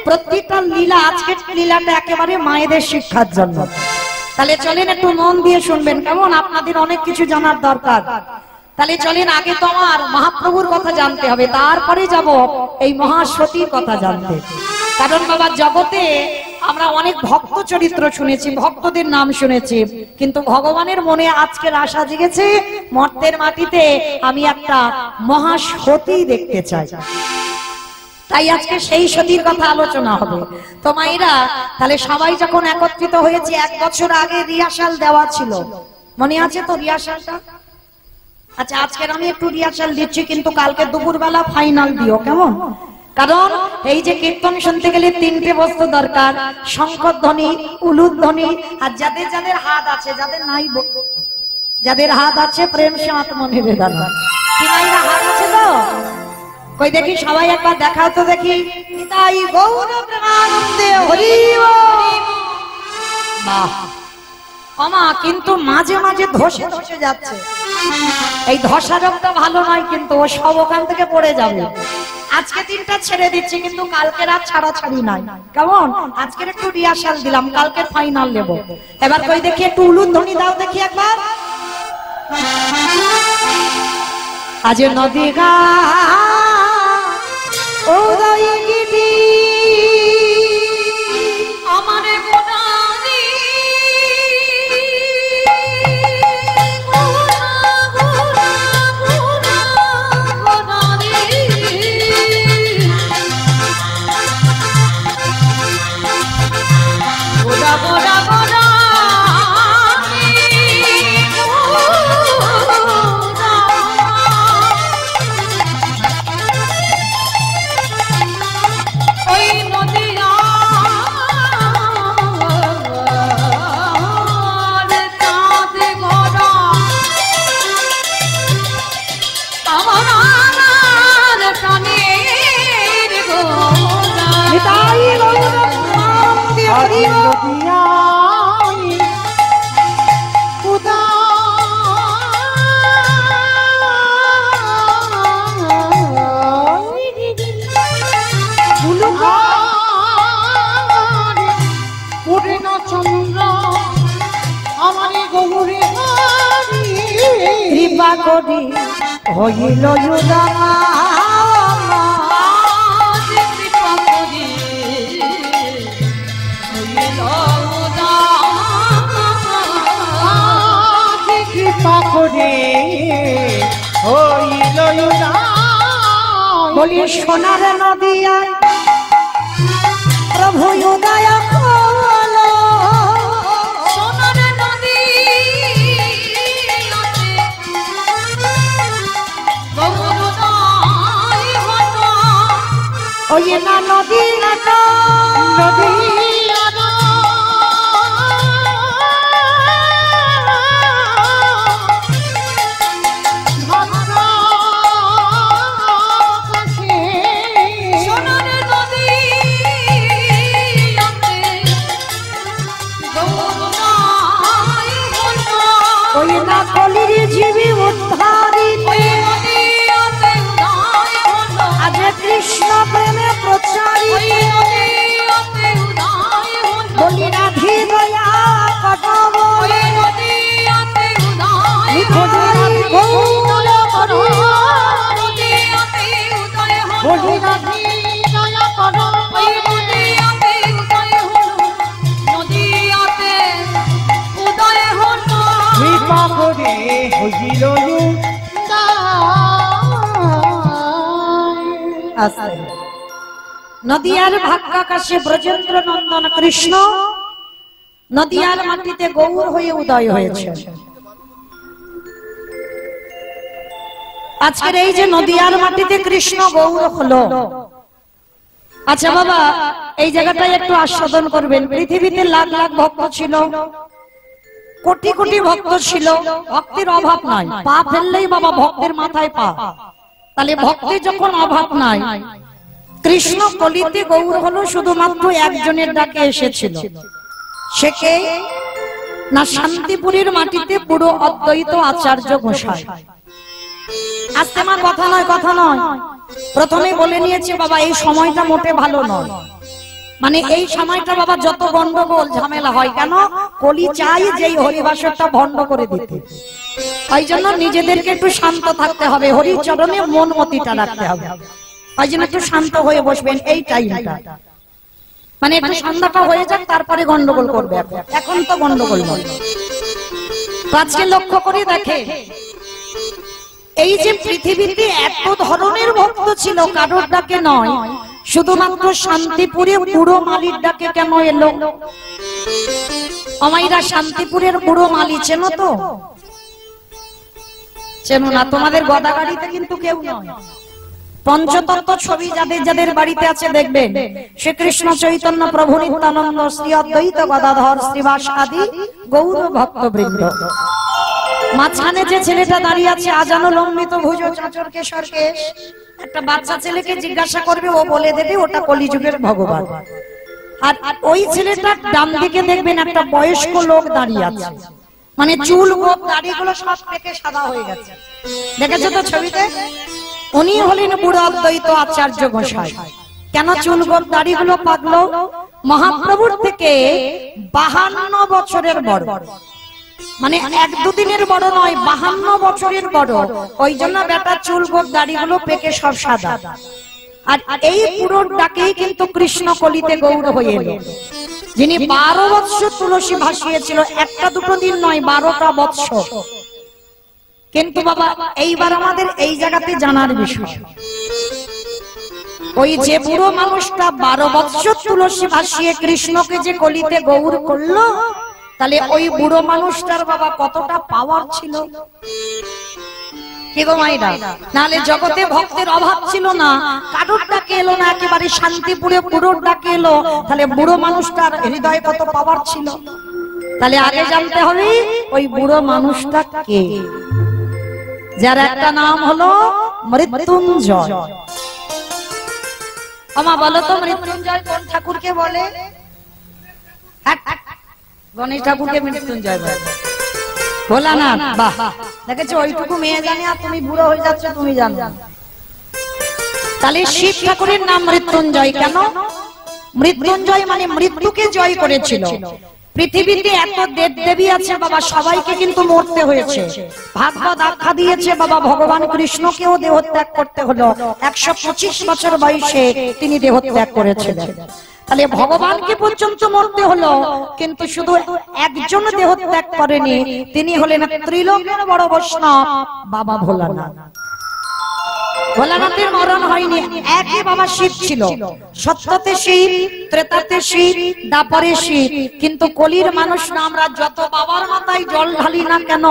প্রত্যেকটা লীলা, আজকের লীলাটা একেবারে মায়েদের শিক্ষার জন্য। তাহলে চলেন একটু মন দিয়ে শুনবেন, কেমন? আপনাদের অনেক কিছু জানার দরকার। তাহলে চলেন আগে তো আমার মহাপ্রভুর কথা জানতে হবে, তারপরে যাব এই মহাসতীর কথা জানতে। কারণ বাবা জগতে আমরা অনেক ভক্ত চরিত্র শুনেছি, ভক্তদের নাম শুনেছি, কিন্তু ভগবানের মনে আজকের আশা জেগেছে মর্তের মাটিতে আমি একটা মহাসতী দেখতে চাই। তাই আজকে সেই সতীর কথা আলোচনা হবে। তো মায়েরা তাহলে সবাই যখন একত্রিত হয়েছে, 1 বছর আগে রিহার্সাল দেওয়া ছিল, মনে আছে তো রিহার্সালটা? আচ্ছা আজকের আমি একটু রিহার্সাল দিচ্ছি, কিন্তু কালকে দুপুরবেলা ফাইনাল দিও, কেমন? কারণ এই যে কীর্তন শুনতে গেলে 3টে বস্তু দরকার, শঙ্খধ্বনি, উলুধ্বনি, আর যাদের যাদের হাত আছে, যাদের নাই, যাদের হাত আছে প্রেম সে আত্মনিবেদন। কি মাইরা হাত আছে তো? কই দেখি সবাই একবার দেখাও তো দেখি। নিতাই গৌর প্রেমানন্দে হরি বল। বাহ, আমা কিন্তু মাঝে মাঝে ধসে ধসে যাচ্ছে। এই ধসা রোগটা ভালো নয়, কিন্তু ও সব ওখান থেকে পড়ে যাবে। আজকে দিনটা ছেড়ে দিচ্ছি, কিন্তু কালকে রাত ছাড়াছাড়ি নাই। কেমন? আজকের একটু রিহার্সাল দিলাম, কালকে ফাইনাল নেব। এবার কই দেখি একটু উলুধ্বনি দাও দেখি একবার। আজ নদী গা উদয় গিরি আমারে গোনারি কৃপা করি হইল উদামা কৃপা করি হইল উদামা কৃপা করে হইল বলি সোনার নদিয়ায় প্রভু উদয় হলো। সোনার নদী ওই না নদী নাটা নদী ওই না কলির জীবী উদ্ধারী আজ কৃষ্ণ প্রেমে প্রচারী বলি রাধি দয়া কটব বলি রাধি দয়া করো কৃপা করে হইল নদিয়ার ভাগ্যাকাশে ব্রজেন্দ্র নন্দন কৃষ্ণ নদিয়ার মাটিতে গৌর হয়ে উদয় হয়েছে। আজকের এই যে নদিয়ার মাটিতে কৃষ্ণ গৌর হলো। আচ্ছা বাবা, এই জায়গাটায় একটু আস্বাদন করবেন। পৃথিবীতে লাখ লাখ ভক্ত ছিল, কোটি কোটি ভক্ত ছিল, ভক্তির অভাব নাই। পা ফেললেই বাবা ভক্তের মাথায় পা। তাহলে ভক্তি যখন অভাব নাই, কৃষ্ণ কলিতে গৌর হলো শুধুমাত্র একজনের ডাকে এসেছিল। সে কে? না শান্তিপুরের মাটিতে পুরো অদ্বৈত আচার্য গোসাই। আজকে আমার কথা নয়, কথা নয়, প্রথমে বলে নিয়েছে বাবা এই সময়টা মোটে ভালো নয়। মানে এই সময়টা বাবা যত গন্ডগোল ঝামেলা হয় কেন, কলি চাই যে এই হরিবাসরটা ভণ্ড করে দিতে। ওই জন্য নিজেদেরকে একটু শান্ত থাকতে হবে, হরির চরণে মন মতিটা রাখতে হবে। ওই জন্য একটু শান্ত হয়ে বসবেন এই টাইমটা। মানে একটু সন্ধ্যাটা হয়ে যাক, তারপরে গন্ডগোল করবে। এখন তো গন্ডগোল নয়। আজকে লক্ষ্য করে দেখে এই যে পৃথিবীতে এত ধরনের ভক্ত ছিল, কারোর ডাকে নয়, শুধুমাত্র শান্তিপুরে বুড়ো মালির ডাকে কেন এলো? আমাইরা শান্তিপুরের বুড়ো মালি চেনো তো? চেনো না? তোমাদের গদাগাড়িতে কিন্তু কেউ নয়। পঞ্চতত্ত্ব ছবি যাদের যাদের বাড়িতে আছে দেখবেন, শ্রীকৃষ্ণ চৈতন্য প্রভু নিত্যানন্দ শ্রী অদ্বৈত গদাধর শ্রীবাস আদি গৌর ভক্তবৃন্দ। মাঝখানে যে ছেলেটা দাঁড়িয়ে আছে আজানো লম্বিত ভুজ চাচর কেশর কেশ, একটা বাচ্চা ছেলেকে জিজ্ঞাসা করবে, ও বলে দেবে ওটা কলিযুগের ভগবান। আর ওই ছেলেটার ডান দিকে দেখবেন একটা বয়স্ক লোক দাঁড়িয়ে আছে, মানে চুল গোপ দাড়িগুলো সব পেকে সাদা হয়ে গেছে, দেখেছো তো ছবিতে? উনি হলেন বুড়ো অদ্বৈত আচার্য গোসাই। কেন চুল গোপ দাড়িগুলো পাকলো? মহাপ্রভুর থেকে 52 বছরের বড়, মানে 1-2 দিনের বড় নয়, 52 বছরের বড়। ওই জন্য বেটা চুল গোপ দাড়িগুলো পেকে সব সাদা। আর এই পুরোর ডাকেই কিন্তু কৃষ্ণ কলিতে গৌর হয়ে এলো, যিনি 12 বৎসর তুলসী ভাসিয়েছিল, 1-2 দিন নয়, 12টা বৎসর। কিন্তু বাবা এইবার আমাদের এই জায়গাতে জানার বিষয়, ওই যে বুড়ো মানুষটা 12 বৎসর তুলসী ভাসিয়ে কৃষ্ণকে যে কলিতে গৌর করলো, তাহলে ওই বুড়ো মানুষটার বাবা কতটা পাওয়ার ছিল? কি গো মাইরা? নালে জগতে ভক্তের অভাব ছিল না, কারোর ডাকে এলো না, একেবারে শান্তিপুরে বুড়োর ডাকে এলো, তাহলে বুড়ো মানুষটার হৃদয়ে কত পাওয়ার ছিল? তাহলে আগে জানতে হবে ওই বুড়ো মানুষটা কে, যার একটা নাম হলো মৃত্যুঞ্জয়। আমা বলো তো মৃত্যুঞ্জয় কোন ঠাকুরকে বলে? গণেশ ঠাকুরকে মৃত্যুঞ্জয় বলে। ভোলানাথ, বাহ, দেখেছো ওইটুকু মেয়ে জানে আর তুমি বুড়ো হয়ে যাচ্ছ তুমি জানো। তাহলে শিব ঠাকুরের নাম মৃত্যুঞ্জয় কেন? মৃত্যুঞ্জয় মানে মৃত্যুকে জয় করেছিল। পৃথিবীতে এত দেব দেবী আছে বাবা, সবাইকে কিন্তু মরতে হয়েছে। ভাগবত আখ্যা দিয়েছে বাবা, ভগবান কৃষ্ণকেও দেহত্যাগ করতে হলো, 125 বছর বয়সে তিনি দেহত্যাগ করেছিলেন। তাহলে ভগবানকে পর্যন্ত মরতে হলো, কিন্তু শুধু একজন দেহত্যাগ করেনি, তিনি হলেন ত্রিলোকের বড় বৈষ্ণব বাবা ভোলানাথ। ভোলানাথের মরণ হয়নি, একই বাবা শিব ছিল, সত্যতে শিব, ত্রেতাতে শিব, দাপরে শিব। কিন্তু কলির মানুষ না, আমরা যত বাবার মাথায় জল ঢালি না কেন,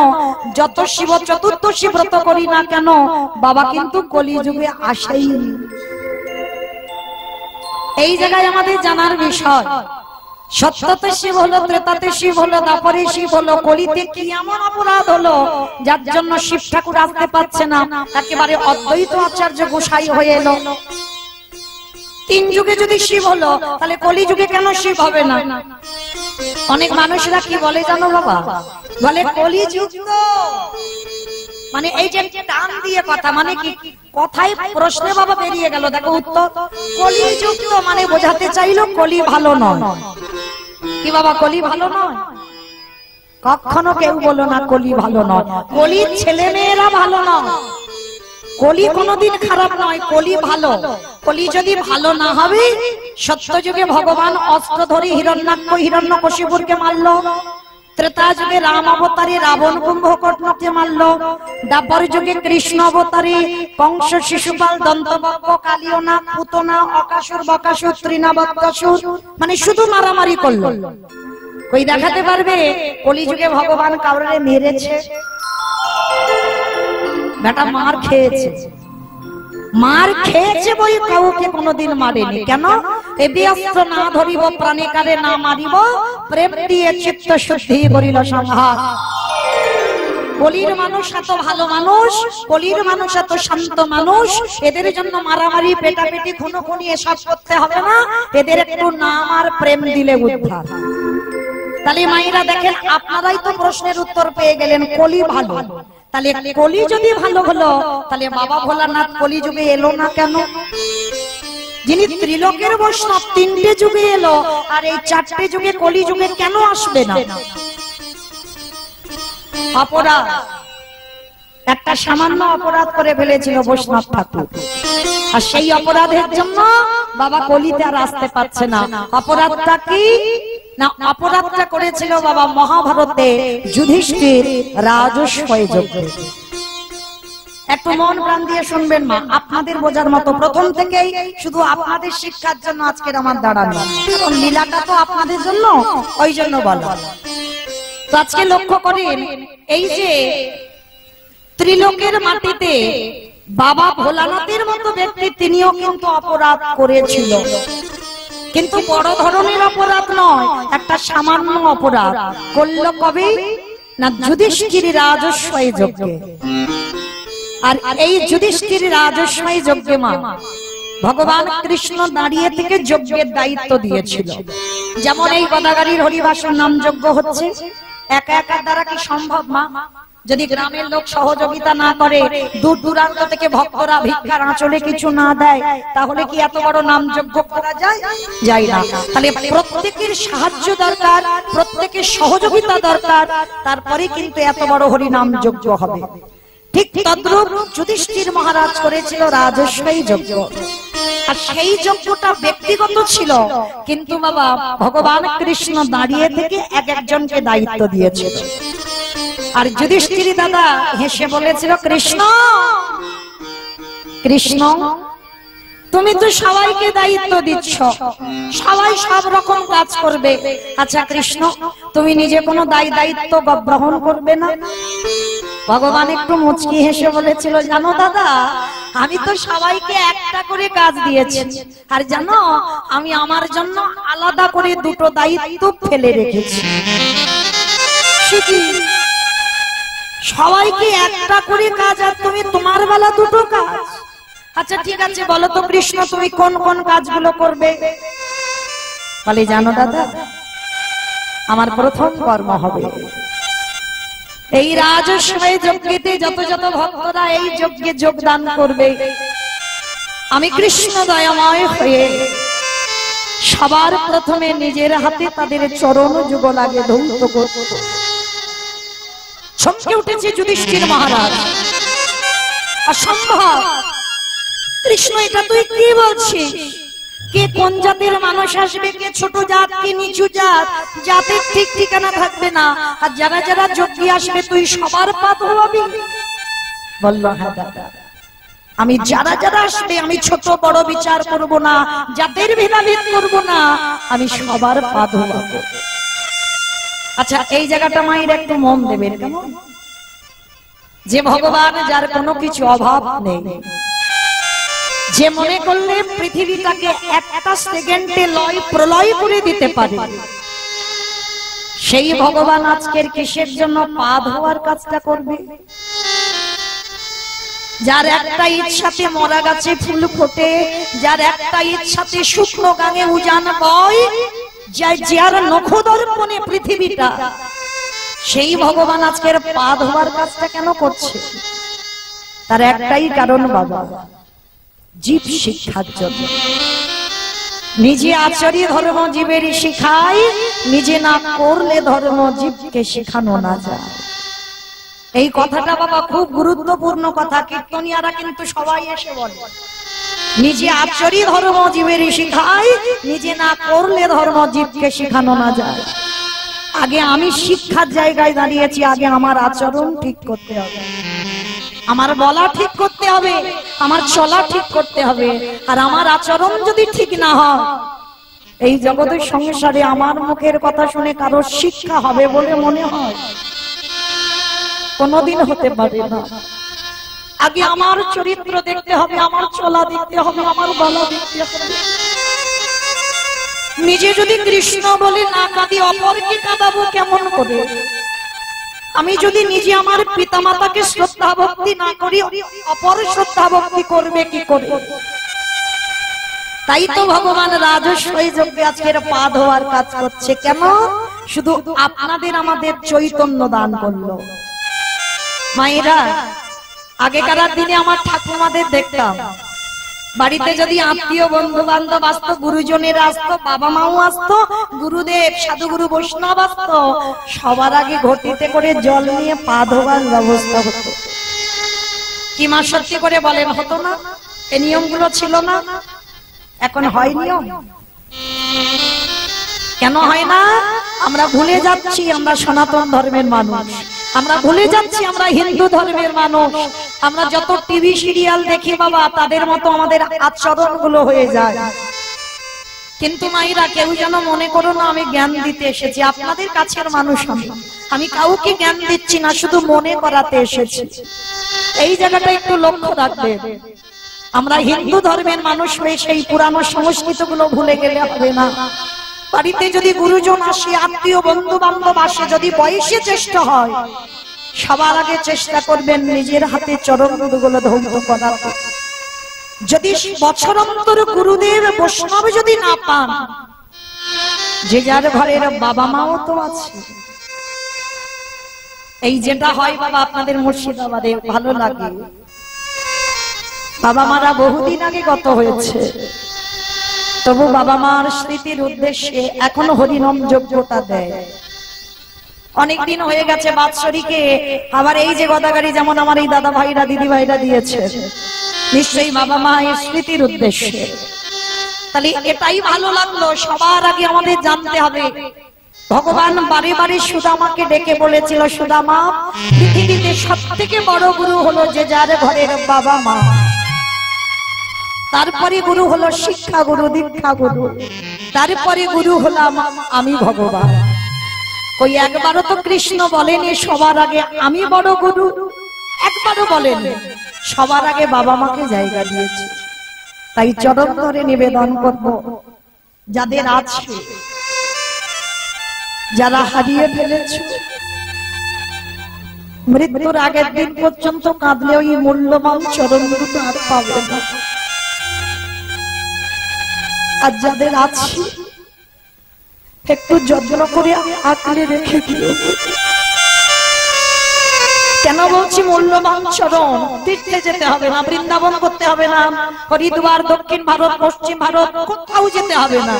যত শিব চতুর্দশী ব্রত করি না কেন, বাবা কিন্তু কলিযুগে আসেই। এই জায়গায় আমাদের জানার বিষয়, সত্যতে শিব হলো, ত্রেতাতে শিব হলো, দাপরে শিব হলো, কলিতে কি এমন অপরাধ হলো যার জন্য শিব ঠাকুর আসতে পারছে না, একেবারে অদ্বৈত আচার্য গোসাই হয়ে এলো। 3 যুগে যদি শিব হলো, তাহলে কলি যুগে কেন শিব হবে না? অনেক মানুষরা কি বলে জানো বাবা, বলে কলি যুগ, মানে এই যে টান দিয়ে কথা, মানে কি কথায় প্রশ্নে বাবা বেরিয়ে গেল, দেখো উত্তর। কলি যুগ মানে বোঝাতে চাইলো কলি ভালো নয়। কি বাবা কলি ভালো নয়? কখনো কেউ বলো না কলি ভালো নয়। কলির ছেলে মেয়েরা ভালো নয়, কলি কোনদিন খারাপ নয়, কলি ভালো। কলি যদি ভালো না হবে, সত্য যুগে ভগবান অস্ত্র ধরে হিরণ্যাক্ষ হিরণ্যকশিপুরকে মারলো, ত্রেতা যুগে রাম অবতারে রাবণ কুম্ভকর্ণকে মারলো, দ্বাপর যুগে কৃষ্ণ অবতারে কংস শিশুপাল দন্তবক্র কালিয়না পুতনা অকাসুর বকাসুর তৃণাবকাসুর, মানে শুধু মারামারি করলো। কই দেখাতে পারবে কলিযুগে ভগবান কাউরে মেরেছে? বেটা মার খেয়েছে, মার খেয়েছে বই কাউকে কোনদিন মারেনি। কেন? এবিয়াস্ত্র না ধরিব প্রাণীকারে না মারিব, প্রেম দিয়ে চিত্ত শুদ্ধি করিল সংহার। কলির মানুষ এত ভালো মানুষ, কলির মানুষ এত শান্ত মানুষ, এদের জন্য মারামারি পেটাপেটি খুনোখুনি এসব করতে হবে না, এদের একটু নাম আর প্রেম দিলে উদ্ধার। তাহলে মায়েরা দেখেন, আপনারাই তো প্রশ্নের উত্তর পেয়ে গেলেন, কলি ভালো। তাহলে কলি যদি ভালো হলো, তাহলে বাবা ভোলানাথ কলি যুগে এলো না কেন? যিনি ত্রিলোকের বৈষ্ণব, 3টে যুগে এলো, আর এই 4টে যুগে কলি যুগে কেন আসবে না? অপরাধ, একটা সামান্য অপরাধ করে ফেলেছিল বৈষ্ণব ঠাকুর, আর সেই অপরাধের জন্য বাবা কলিতে আর আসতে পারছে না। অপরাধটা কি না? অপরাধটা করেছিল বাবা মহাভারতে যুধিষ্ঠির রাজস্বয় যজ্ঞে। একটু মন প্রাণ দিয়ে শুনবেন মা, আপনাদের বোঝার মতো, প্রথম থেকেই শুধু আপনাদের শিক্ষার জন্য আজকের আমার দাঁড়ানো, কারণ লীলাটা তো আপনাদের জন্য, ওই জন্য বলা। তো আজকে লক্ষ্য করেন, এই যে ত্রিলোকের মাটিতে বাবা ভোলানাথের মতো ব্যক্তি, তিনিও কিন্তু অপরাধ করেছিল, কিন্তু বড় ধরনের অপরাধ নয়, একটা সামান্য অপরাধ করল। কবে না? যুধিষ্ঠির রাজস্বয় যজ্ঞে। আর এই যুধিষ্ঠির রাজস্বয় যজ্ঞে মা ভগবান কৃষ্ণ দাঁড়িয়ে থেকে যজ্ঞের দায়িত্ব দিয়েছিল। যেমন এই গদাগাড়ির হরিবাসর নাম যজ্ঞ হচ্ছে, একা একা দ্বারা কি সম্ভব মা? যদি গ্রামের লোক সহযোগিতা না করে, দূর দূরান্ত থেকে ভক্তরা ভিক্ষার আঁচলে কিছু না দেয়, তাহলে কি এত বড় নাম যজ্ঞ করা যায়? যায় না। তাহলে প্রত্যেকের সাহায্য দরকার, প্রত্যেকের সহযোগিতা দরকার, তারপরে কিন্তু এত বড় হরিনাম যজ্ঞ হবে। ঠিক তদ্রূপ যুধিষ্ঠির মহারাজ করেছিল রাজস্বী যজ্ঞ, আর সেই যজ্ঞটা ব্যক্তিগত ছিল, কিন্তু বাবা ভগবান কৃষ্ণ দাঁড়িয়ে থেকে এক একজনকে দায়িত্ব দিয়েছিল। আর যুধিষ্ঠির দাদা হেসে বলেছিল, কৃষ্ণ কৃষ্ণ তুমি তো সবাইকে দায়িত্ব দিচ্ছ, সবাই সব রকম কাজ করবে, আচ্ছা কৃষ্ণ তুমি নিজে কোনো দায়িত্ব গ্রহণ করবে না? ভগবান একটু মুচকি হেসে বলেছিল, জানো দাদা আমি তো সবাইকে একটা করে কাজ দিয়েছি, আর জানো আমি আমার জন্য আলাদা করে দুটো দায়িত্ব ফেলে রেখেছি। সবাইকে একটা করে কাজ, আর তুমি তোমার বেলা দুটো কাজ। আচ্ছা ঠিক আছে বলো তো কৃষ্ণ তুমি কোন কোন কাজগুলো করবে? বলে জানো দাদা আমার প্রথম কর্ম হবে এই রাজস্বী যজ্ঞেতে যত যত ভক্তরা এই যজ্ঞে যোগদান করবে, আমি কৃষ্ণ দয়াময় হয়ে সবার প্রথমে নিজের হাতে তাদের চরণ যুগলাগে ধৌত করব। চমকে উঠেছে যুধিষ্ঠির মহারাজ, অসম্ভব কৃষ্ণ এটা তুই কি বলছিস? কে কোন জাতের মানুষ আসবে, কে ছোট জাত কে নিচু জাত, জাতের ঠিক ঠিকানা থাকবে না, আর যারা যারা যজ্ঞে আসবে তুই সবার পা ধোয়াবি? বলল হ্যাঁ দাদা আমি যারা যারা আসবে আমি ছোট বড় বিচার করব না, জাতের ভেদাভেদ করব না, আমি সবার পা ধোয়াবো। আচ্ছা এই জায়গাটা মায়ের একটু মন দেবেন কেমন? যে ভগবান যার কোনো কিছু অভাব নেই, যে মনে করলে পৃথিবীটাকে একটা সেকেন্ডে লয় প্রলয় করে দিতে পারে, সেই ভগবান আজকের কিসের জন্য পা ধোয়ার কাজটা করবে? যার একটা ইচ্ছাতে মরা গাছে ফুল ফোটে, যার একটা ইচ্ছাতে শুকনো গাঙে উজান বয়, যার নখদর্পণে পৃথিবীটা, সেই ভগবান আজকের পা ধোয়ার কাজটা কেন করছে? তার একটাই কারণ বাবা, জীব শিক্ষার জন্য। নিজে আচরি ধর্ম জীবেরই শিখায়, নিজে না করলে ধর্ম জীবকে শেখানো না যায়। এই কথাটা বাবা খুব গুরুত্বপূর্ণ কথা, কীর্তনিয়ারা কিন্তু সবাই এসে বলে নিজে আচরি ধর্ম জীবেরই শিখায়, নিজে না করলে ধর্ম জীবকে শেখানো না যায়। আগে আমি শিক্ষার জায়গায় দাঁড়িয়েছি, আগে আমার আচরণ ঠিক করতে হবে, আমার বলা ঠিক করতে হবে, আমার চলা ঠিক করতে হবে। আর আমার আচরণ যদি ঠিক না হয়, এই জগতের সংসারে আমার মুখের কথা শুনে কারোর শিক্ষা হবে বলে মনে হয়? কোনোদিন হতে পারে না। আগে আমার চরিত্র দেখতে হবে, আমার চলা দেখতে হবে, আমার বলা দেখতে হবে। নিজে যদি কৃষ্ণ বলে না কাঁদি, অপরকে কাঁদাবো কেমন করে? আমি যদি নিজে আমার পিতামাতাকে শ্রদ্ধা ভক্তি না করি, অপর শ্রদ্ধা ভক্তি করবে কি করে? তাই তো ভগবান রাজস্বী যজ্ঞে আজকের পা ধোয়ার কাজ করছে। কেন? শুধু আপনাদের আমাদের চৈতন্য দান করলো। মায়েরা আগেকার দিনে আমার ঠাকুমাদের দেখতাম, বাড়িতে যদি আত্মীয় বন্ধু বান্ধব আসতো, গুরুজনেরা আসতো, বাবা মাও আসতো, গুরুদেব সাধুগুরু বৈষ্ণব আসতো, সবার আগে ঘটিতে করে জল নিয়ে পা ধোয়ার ব্যবস্থা হতো। কি মা সত্যি করে বলেন, হতো না? এই নিয়মগুলো ছিল না? এখন হয় নিয়ম? কেন হয় না? আমরা ভুলে যাচ্ছি আমরা সনাতন ধর্মের মানুষ, আমরা ভুলে যাচ্ছি আমরা হিন্দু ধর্মের মানুষ। আমরা যত টিভি সিরিয়াল দেখি বাবা, তাদের মতো আমাদের আচরণ গুলো হয়ে যায়। কিন্তু মায়েরা কেউ যেন মনে করো না আমি জ্ঞান দিতে এসেছি, আপনাদের কাছের মানুষ আমি কাউকে জ্ঞান দিচ্ছি না, শুধু মনে করাতে এসেছি। এই জায়গাটা একটু লক্ষ্য রাখবেন। আমরা হিন্দু ধর্মের মানুষ হয়ে সেই পুরানো সংস্কৃতি গুলো ভুলে গেলে হবে না। বাড়িতে যদি গুরুজন আসে, আত্মীয় বন্ধু বান্ধব আসে, যদি বয়সে চেষ্টা হয়, সবার আগে চেষ্টা করবেন নিজের হাতে চরণ গুলো ধৌত করার। যদি বছর অন্তর গুরুদেব বৈষ্ণব যদি না পান, যে যার ঘরের বাবা মাও তো আছে। এই যেটা হয় বাবা আপনাদের মুর্শিদাবাদে ভালো লাগে, বাবা মারা বহুদিন আগে গত হয়েছে, তবু বাবা মার স্মৃতির উদ্দেশ্যে এখনো হরিনাম যজ্ঞটা দেয়। অনেকদিন হয়ে গেছে বাৎসরিকে, আবার এই যে গদাগাড়ি যেমন আমার এই দাদা ভাইরা দিদি ভাইরা দিয়েছে, নিশ্চয়ই বাবা মায়ের স্মৃতির উদ্দেশ্যে। তাহলে এটাই ভালো লাগলো। সবার আগে আমাদের জানতে হবে ভগবান বারে বারে সুদামাকে ডেকে বলেছিল, সুদামা পৃথিবীতে সব থেকে বড় গুরু হলো যে যার ঘরের বাবা মা, তারপরে গুরু হলো শিক্ষা গুরু, দীক্ষা গুরু, তারপরে গুরু হলাম আমি ভগবান। কই একবারও তো কৃষ্ণ বলেনি সবার আগে আমি বড় গুরু, একবারও বলেন, সবার আগে বাবা মাকে জায়গা দিয়েছে। তাই চরণ ধরে নিবেদন করব, যাদের আছে, যারা হারিয়ে ফেলেছে, মৃত্যুর আগের দিন পর্যন্ত কাঁদলে ওই মূল্যবান চরণ দুটো আর পাবে না। আর যাদের আছে একটু যত্ন করে আঁকড়ে রেখে দিও। কেন বলছি মূল্যবান চরণ? তীর্থে যেতে হবে না, বৃন্দাবন করতে হবে না, হরিদ্বার, দক্ষিণ ভারত, পশ্চিম ভারত কোথাও যেতে হবে না।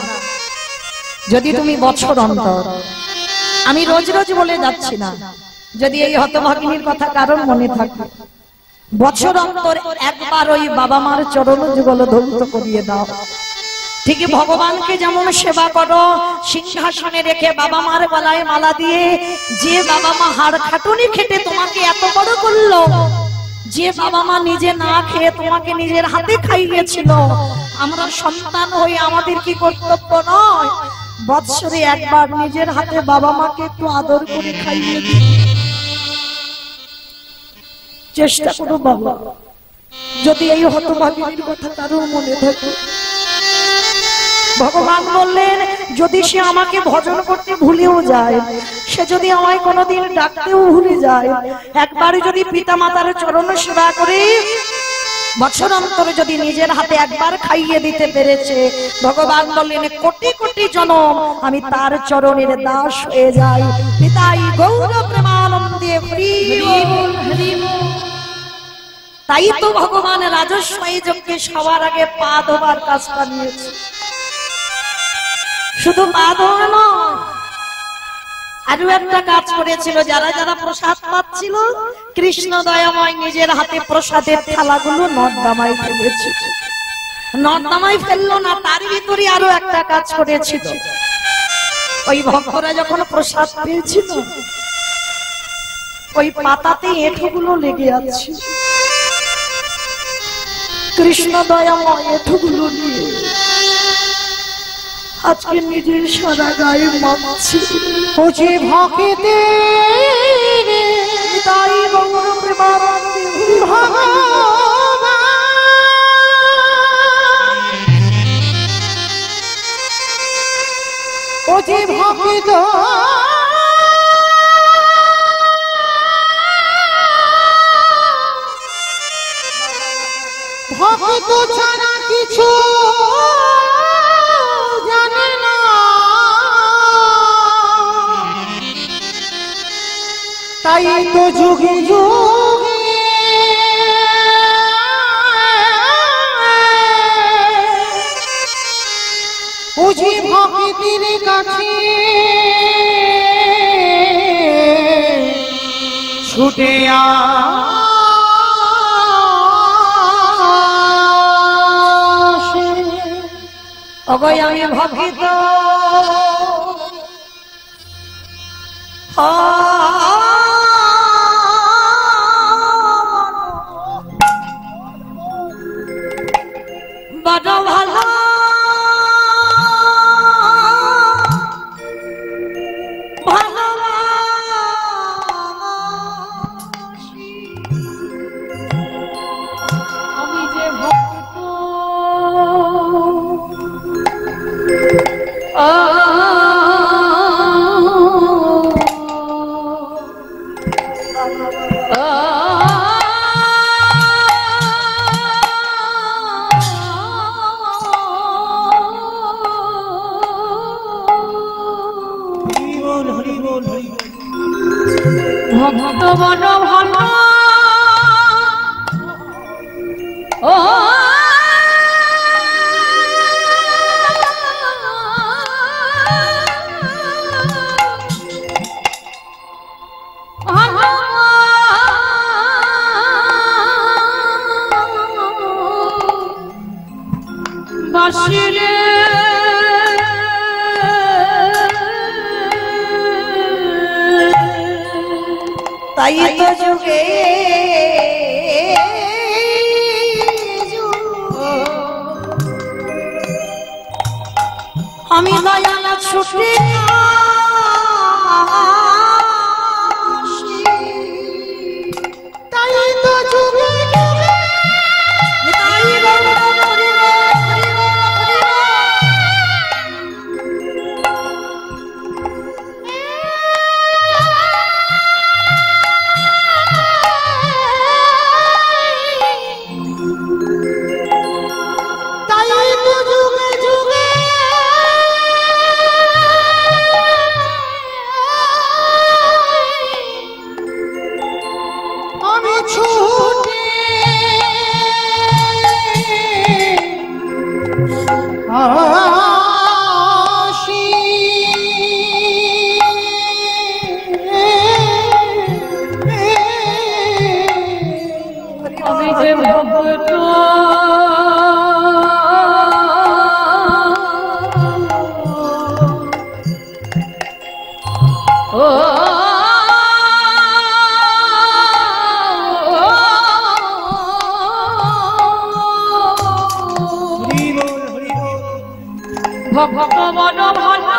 যদি তুমি বছর অন্তর, আমি রোজ রোজ বলে যাচ্ছি না, যদি এই হতভাগিনীর কথা কারণ মনে থাকে, বছর অন্তর একবার ওই বাবা মার চরণ যুগল ধৌত করিয়ে দাও। ঠিক ভগবানকে যেমন সেবা করো, সিংহাসনে রেখে বাবা মার গলায় মালা দিয়ে, যে বাবা মা হাড় খাটুনি খেটে তোমাকে এত বড় করলো, যে বাবা মা নিজে না খেয়ে তোমাকে নিজের হাতে খাইয়েছিল, আমরা সন্তান হয়ে আমাদের কি কর্তব্য নয় বৎসরে একবার নিজের হাতে বাবা মাকে একটু আদর করে খাইয়ে দিই? চেষ্টা করো বাবা, যদি এই হতভাগিনীর কথা কারো মনে থাকে। ভগবান বললেন, যদি সে আমাকে ভজন করতে ভুলেও যায়, সে যদি আমায় কোনোদিন ডাকতেও ভুলে যায়, একবার যদি পিতা মাতার চরণ সেবা করে বছর অন্তরে যদি নিজের হাতে একবার খাইয়ে দিতে পেরেছে, ভগবান বললেন কোটি কোটি জনম আমি তার চরণের দাস হয়ে যাই। পিতাই গৌর প্রেমানন্দে হরি বল, হরি বল। তাই তো ভগবান রাজস্ব যজ্ঞে সবার আগে পা ধোবার কাজটা নিয়েছে। শুধু পা ধোয়া নয়, আরো একটা কাজ করেছিল। যারা যারা প্রসাদ পাচ্ছিল, কৃষ্ণ দয়াময় নিজের হাতে প্রসাদের থালাগুলো নর্দমায় ফেলেছে। নর্দমায় ফেললো না, তার ভিতরে আরো একটা কাজ করেছিল। ওই ভক্তরা যখন প্রসাদ পেয়েছিল, ওই পাতাতে এঁঠোগুলো লেগে আছে। কৃষ্ণ দয়াময় এঁঠোগুলো নিয়ে আজকে নিজের সারা গায়ে মাখছে। বুঝে ভক্তে তাই গৌর প্রেমানন্দে বুঝে ভক্ত ভক্ত ছাড়া কিছু জানে না, তাই তো যুগে যুগে বুঝি ভক্তির কাছে ছুটে আসে। অগয় আমি ভক্ত বড় ভালো আমি যে ভক্ত বড় ভালো ও বাসিরে তাই তো যুগে আমি দয়ালা ছুটে আসি। তাই তো যুগে যুগে তাই গৌর হরি গো, হরি গো, হরি গো। তাই তো যুগে যুগে আমি ছুটে আসি। আমি যে ভক্ত ও ভক্ত বড় ভালো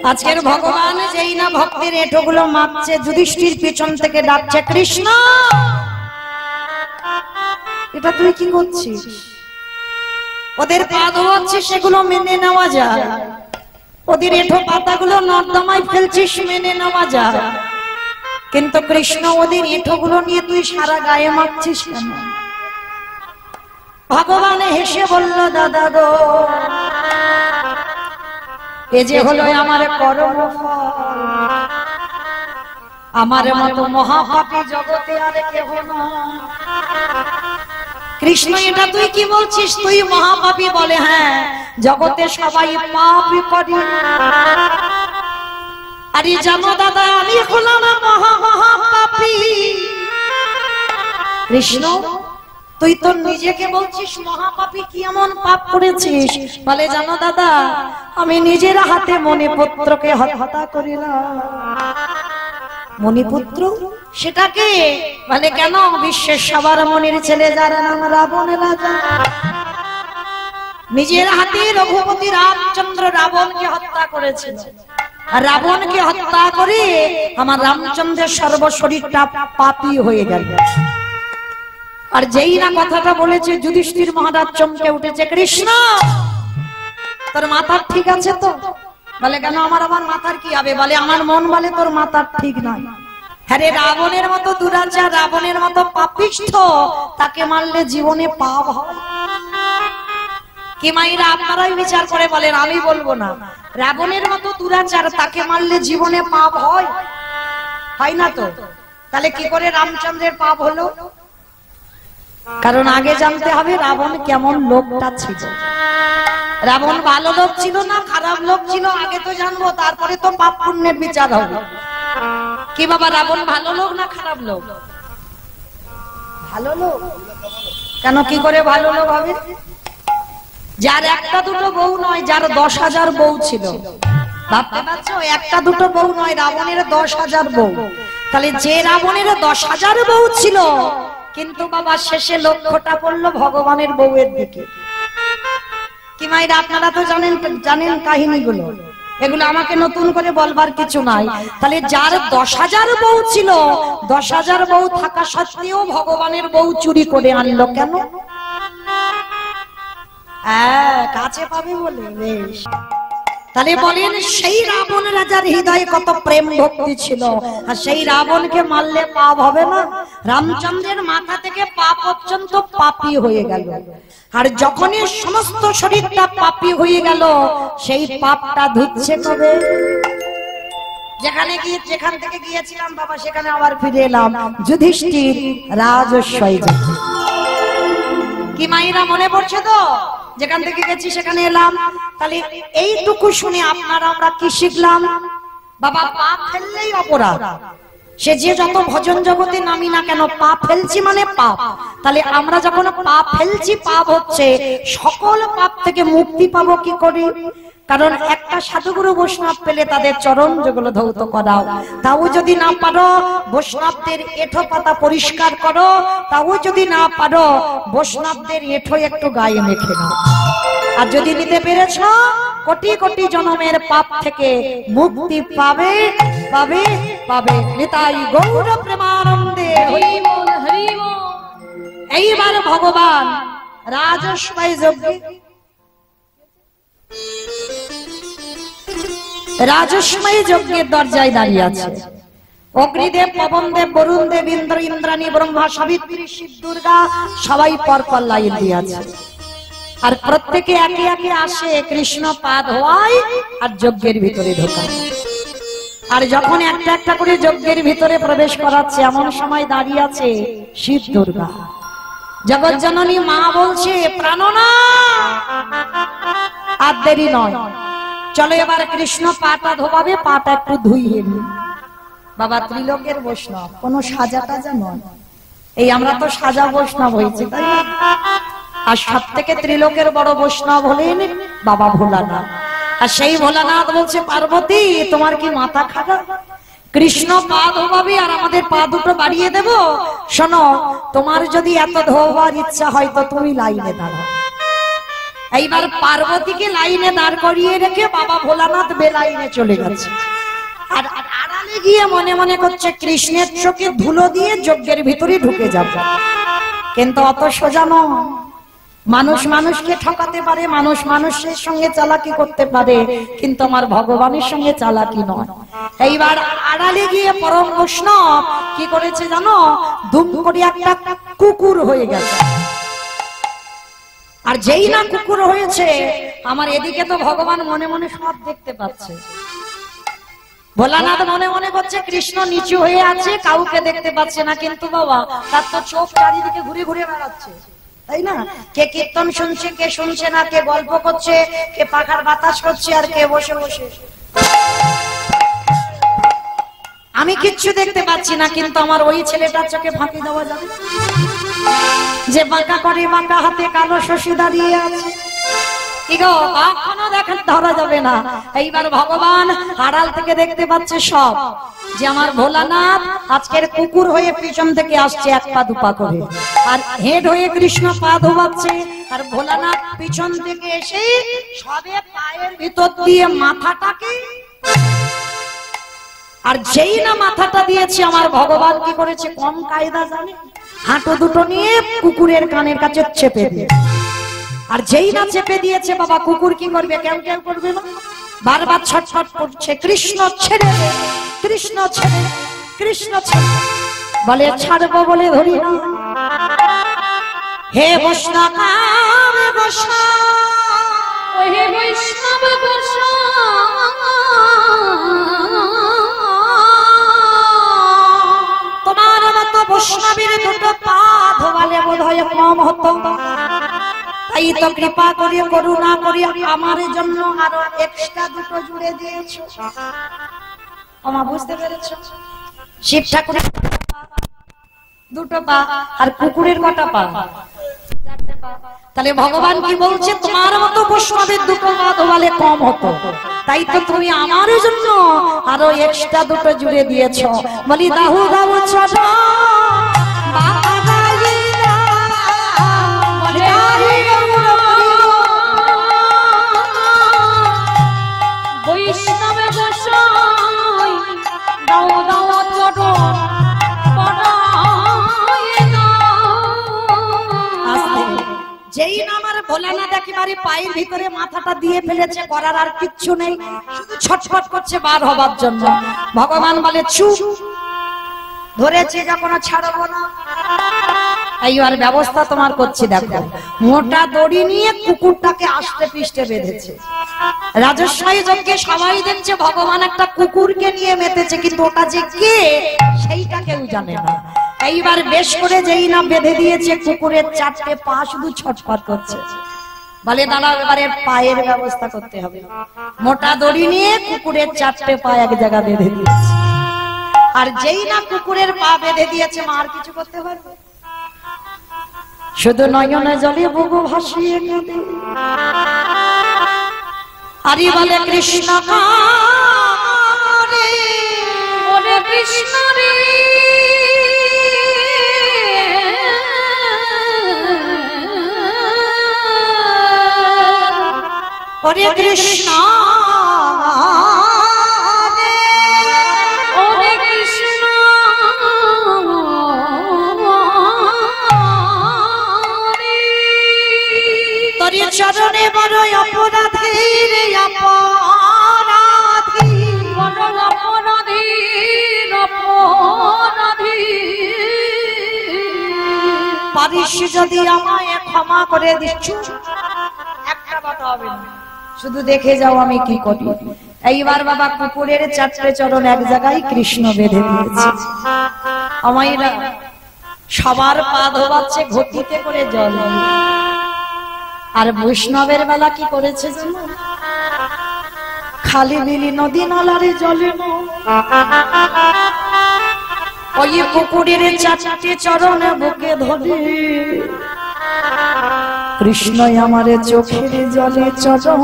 আজকের ভগবান যেই না ভক্তের এঁটোগুলো মাপছে, যুধিষ্ঠির পিছন থেকে ডাকছে কৃষ্ণ, এটা তুই কি করছিস? ওদের পা ধোয়াচ্ছিস, সেগুলো মেনে নেওয়া যায়। ওদের এঁঠো পাতাগুলো নর্দমায় ফেলছিস, মেনে নেওয়া যায়। কিন্তু কৃষ্ণ ওদের এঁঠোগুলো নিয়ে তুই সারা গায়ে মাপছিস কেন? ভগবান হেসে বলল, দাদা গো, এ যে হলো আমার কর্মফল। আমার মতো মহাপাপী জগতে আর কেহ নয়। কৃষ্ণ, এটা তুই কি বলছিস? তুই মহাপাপী? বলে হ্যাঁ, জগতে সবাই পাপই করে। আরে জানো দাদা, আমি হলাম মহাপাপী। কৃষ্ণ, তুই তো নিজেকে বলছিস মহাপাপী, কি এমন পাপ করেছিস? বলে জানো দাদা, আমি নিজের হাতে মণিপুত্রকে হত্যা করিলাম। মণিপুত্র সেটাকে? বলে কেন? বিশ্বের সবার মনির ছেলে, যার নাম রাবণ রাজা, নিজের হাতে রঘুপতি রামচন্দ্র রাবণকে হত্যা করেছিল। আর রাবণকে হত্যা করে আমার রামচন্দ্রের সর্বশরীরটা পাপী হয়ে গেল। আর যেই না কথাটা বলেছে, যুধিষ্ঠির মহারাজ চমকে উঠেছে। কৃষ্ণ, তোর মাথার ঠিক আছে তো? বলে কেন? আমার মাথার কি হবে? বলে আমার মন বলে তোর মাথার ঠিক নাই। হ্যাঁ রে, রাবণের মতো দুরাচার, রাবণের মতো পাপিষ্ঠ, তাকে মারলে জীবনে পাপ হয় কি মাইরা? আপনারাই বিচার করে বলেন, আমি বলবো না। রাবণের মতো দুরাচার, তাকে মারলে জীবনে পাপ হয়? হয় না তো? তাহলে কি করে রামচন্দ্রের পাপ হলো? কারণ আগে জানতে হবে রাবণ কেমন লোকটা ছিল। রাবণ ভালো লোক ছিল না খারাপ লোক ছিল, আগে তো জানবো, তারপরে তো পাপ পুণ্যের বিচার হবে। কি বাবা, রাবণ ভালো লোক না খারাপ লোক? ভালো লোক। কেন? কি করে ভালো লোক হবে? যার একটা দুটো বউ নয়, যার 10,000 বউ ছিল। ভাবতে পারছো? একটা দুটো বউ নয়, রাবণের 10,000 বউ। তাহলে যে রাবণের 10,000 বউ ছিল, কিন্তু বাবা শেষে লক্ষ্যটা পড়লো ভগবানের বউয়ের দিকে। কি মাইরা, আপনারা তো জানেন কাহিনীগুলো, এগুলো আমাকে নতুন করে বলবার কিছু নাই। তাহলে যার 10,000 বউ ছিল, 10,000 বউ থাকা সত্ত্বেও ভগবানের বউ চুরি করে আনলো কেন? কাছে পাবে বলে। বেশ, তাহলে বলেন সেই রাবণ রাজার হৃদয়ে কত প্রেম ভক্তি ছিল, আর সেই রাবণকে মারলে পাপ হবে না? রামচন্দ্রের মাথা থেকে পা পর্যন্ত পাপী হয়ে গেল, আর যখনই সমস্ত শরীরটা পাপী হয়ে গেল, সেই পাপটা ধুচ্ছে কবে? যেখান থেকে গিয়েছিলাম বাবা, সেখানে আবার ফিরে এলাম। যুধিষ্ঠির রাজস্বয় যাত্রা। কি মাইরা মনে পড়ছে তো? যেখান থেকে গেছি সেখানে এলাম। তাহলে এইটুকু শুনে আপনারা আমরা কি শিখলাম? বাবা, পাপ ফেললেই অপরাধ। সে যে যত ভজন জগতে নামি না কেন, পাপ ফেলছি মানে পাপ। তাহলে আমরা যখন পাপ ফেলছি, পাপ হচ্ছে, সকল পাপ থেকে মুক্তি পাবো কি করে? কারণ একটা সাধুগুরু বৈষ্ণব পেলে তাদের চরণ যেগুলো ধৌত করাও, তাও যদি না পারো বৈষ্ণবদের এঁঠো পাতা পরিষ্কার করো, তাও যদি না পারো বৈষ্ণবদের এঁঠো একটু গায়ে মেখে নাও। আর যদি নিতে পেরেছ, কোটি কোটি জন্মের পাপ থেকে মুক্তি পাবে পাবে পাবে। নিতাই গৌর প্রেমানন্দে। এইবার ভগবান রাজস্বয় যজ্ঞে রাজস্বয় যজ্ঞের দরজায় দাঁড়িয়ে আছে। অগ্নিদেব, পবনদেব, বরুণদেব, ইন্দ্র, ইন্দ্রাণী, ব্রহ্মা, সাবিত্রী, শিব, দুর্গা সবাই পরপর লাইন দিয়ে আছে। আর প্রত্যেকে একে একে আসে কৃষ্ণ পা ধোয়ায় আর যজ্ঞের ভিতরে ঢোকায়। আর যখন একটা একটা করে যজ্ঞের ভিতরে প্রবেশ করাচ্ছে, এমন সময় দাঁড়িয়ে আছে শিব দুর্গা। জগৎ জননী মা বলছে, প্রাণনা আর দেরি নয়, চলো এবার কৃষ্ণ পাটা ধোবাবে, পাটা একটু ধুইয়ে নি। বাবা ত্রিলোকের বৈষ্ণব, কোনো সাজা টাজা নয়। এই আমরা তো সাজা বৈষ্ণব হয়েছি, তাই না? আর সব থেকে ত্রিলোকের বড় বৈষ্ণব হলেন বাবা ভোলানাথ। আর সেই ভোলানাথ বলছে, পার্বতী তোমার কি মাথা খারাপ? কৃষ্ণ পা ধোবাবে আর আমাদের পা দুটো বাড়িয়ে দেব? শোনো, তোমার যদি এত ধোবার ইচ্ছা হয় তো তুমি লাইনে দাঁড়াও। এইবার পার্বতীকে লাইনে দাঁড় করিয়ে রেখে বাবা ভোলানাথ বেলাইনে চলে গেছে। আর আড়ালে গিয়ে মনে মনে করছে কৃষ্ণের চোখে ধুলো দিয়ে যজ্ঞের ভিতরে ঢুকে যাবে। কিন্তু অত সোজা নয়। মানুষ মানুষকে ঠকাতে পারে, মানুষ মানুষের সঙ্গে চালাকি করতে পারে, কিন্তু আমার ভগবানের সঙ্গে চালাকি নয়। এইবার আড়ালে গিয়ে পরম বৈষ্ণব কি করেছে জানো? ধুম করে একটা কুকুর হয়ে গেছে। আর যেই না কুকুর হয়েছে, আমার এদিকে তো ভগবান মনে মনে সব দেখতে পাচ্ছে। ভোলানাথ মনে মনে করছে কৃষ্ণ নিচু হয়ে আছে, কাউকে দেখতে পাচ্ছে না, কিন্তু বাবা তার তো চোখ চারিদিকে ঘুরে ঘুরে বেড়াচ্ছে, তাই না? কে কীর্তন শুনছে, কে শুনছে না, কে গল্প করছে, কে পাখার বাতাস করছে, আর কে বসে বসে। আমি কিচ্ছু দেখতে পাচ্ছি না, কিন্তু আমার ওই ছেলেটার চোখে ফাঁকি দেওয়া যাবে যে বাঁকা করে বাঁকা হাতে কালো শশী দাঁড়িয়ে আছে। কি গো, কখনো দেখেন ধরা যাবে না। এইবার ভগবান আড়াল থেকে দেখতে পাচ্ছে সব, যে আমার ভোলানাথ আজকের কুকুর হয়ে পিছন থেকে আসছে এক পা দুপা করে, আর হেড হয়ে কৃষ্ণ পা ধোবাচ্ছে, আর ভোলানাথ পিছন থেকে এসে সবে পায়ের ভিতর দিয়ে মাথাটাকে, আর যেই না মাথাটা দিয়েছে, আমার ভগবান কি করেছে কম কায়দা জানে? হাঁটু দুটো নিয়ে কুকুরের কানের কাছে চেপে দিয়ে, আর যেই না চেপে দিয়েছে বাবা, কুকুর কি করবে? কেউ কেউ করবে না, বারবার ছটফট করছে, কৃষ্ণ ছেড়ে দে, কৃষ্ণ ছেড়ে, কৃষ্ণ ছেড়ে। বলে ছাড়বো বলে ধরি না। হে বৈষ্ণব, হে বৈষ্ণব, হে বৈষ্ণব তোমার মতো বৈষ্ণবের দুটো পা ধোয়ালে বোধ হয় কম হতো, তাই তো কৃপা করে করুণা করে আমার জন্য আরো এক্সট্রা দুটো জুড়ে দিয়েছো। আমা বুঝতে পেরেছো? শিব ঠাকুরের দুটো পা, আর কুকুরের কটা পা? তাহলে ভগবান কি বলছে? তোমার মতো বৈষ্ণবের দুটো পা ধোয়ালে কম হতো, তাই তো তুমি আমার জন্য আরো এক্সট্রা দুটো জুড়ে দিয়েছো। বলি দাহু দাহু ছোট বৈষ্ণব গোসাই দাও দাও ছোট যেই না আমার ভোলানাথ একেবারে পায়ের ভিতরে মাথাটা দিয়ে ফেলেছে, করার আর কিচ্ছু নেই, শুধু ছটফট করছে বার হবার জন্য। ভগবান বলে চুপ, ধরেছে যখন ছাড়বো না। এইবার ব্যবস্থা তোমার করছি, দেখো। মোটা দড়ি নিয়ে কুকুরটাকে আস্তে পিষ্টে বেঁধেছে। রাজস্বাই যজ্ঞে সবাই দেখছে ভগবান একটা কুকুরকে নিয়ে মেতেছে, কিন্তু ওটা যে কে সেইটা কেউ জানে না। এইবার বেশ করে যেই না বেঁধে দিয়েছে, কুকুরের 4টে পা শুধু ছটফট করছে। বলে দাঁড়াও, এবারে পায়ের ব্যবস্থা করতে হবে। মোটা দড়ি নিয়ে কুকুরের 4টে পা এক জায়গা বেঁধে দিয়েছে। আর যেই না কুকুরের পা বেঁধে দিয়েছে, মা আর কিছু করতে পারবে? শুধু নয়নে জলে বুবু ভাসিয়ে কাঁদে, আরে বলে কৃষ্ণ রে, ওরে কৃষ্ণ রে, ওরে কৃষ্ণ ওরে কৃষ্ণ, তোরে চরণে বড় অপরাধী রে, অপরাধী, বড় অপরাধী, অপরাধী। পারিস যদি আমায় ক্ষমা করে দিচ্ছ, একটা কথা হবে না, শুধু দেখে যাও আমি কি করি। এইবার বাবা কুকুরের 4টে চরণ এক জায়গায় কৃষ্ণ বেঁধে দিয়েছে। আমাইরা সবার পা ধোবাচ্ছে ঘটিতে করে জল। আর বৈষ্ণবের বেলা কি করেছে জানো? খালি বিলি নদী নালারে জলে ওই কুকুরের 4টে চরণ বুকে ধরে কৃষ্ণ আমারে চোখের জলে চরণ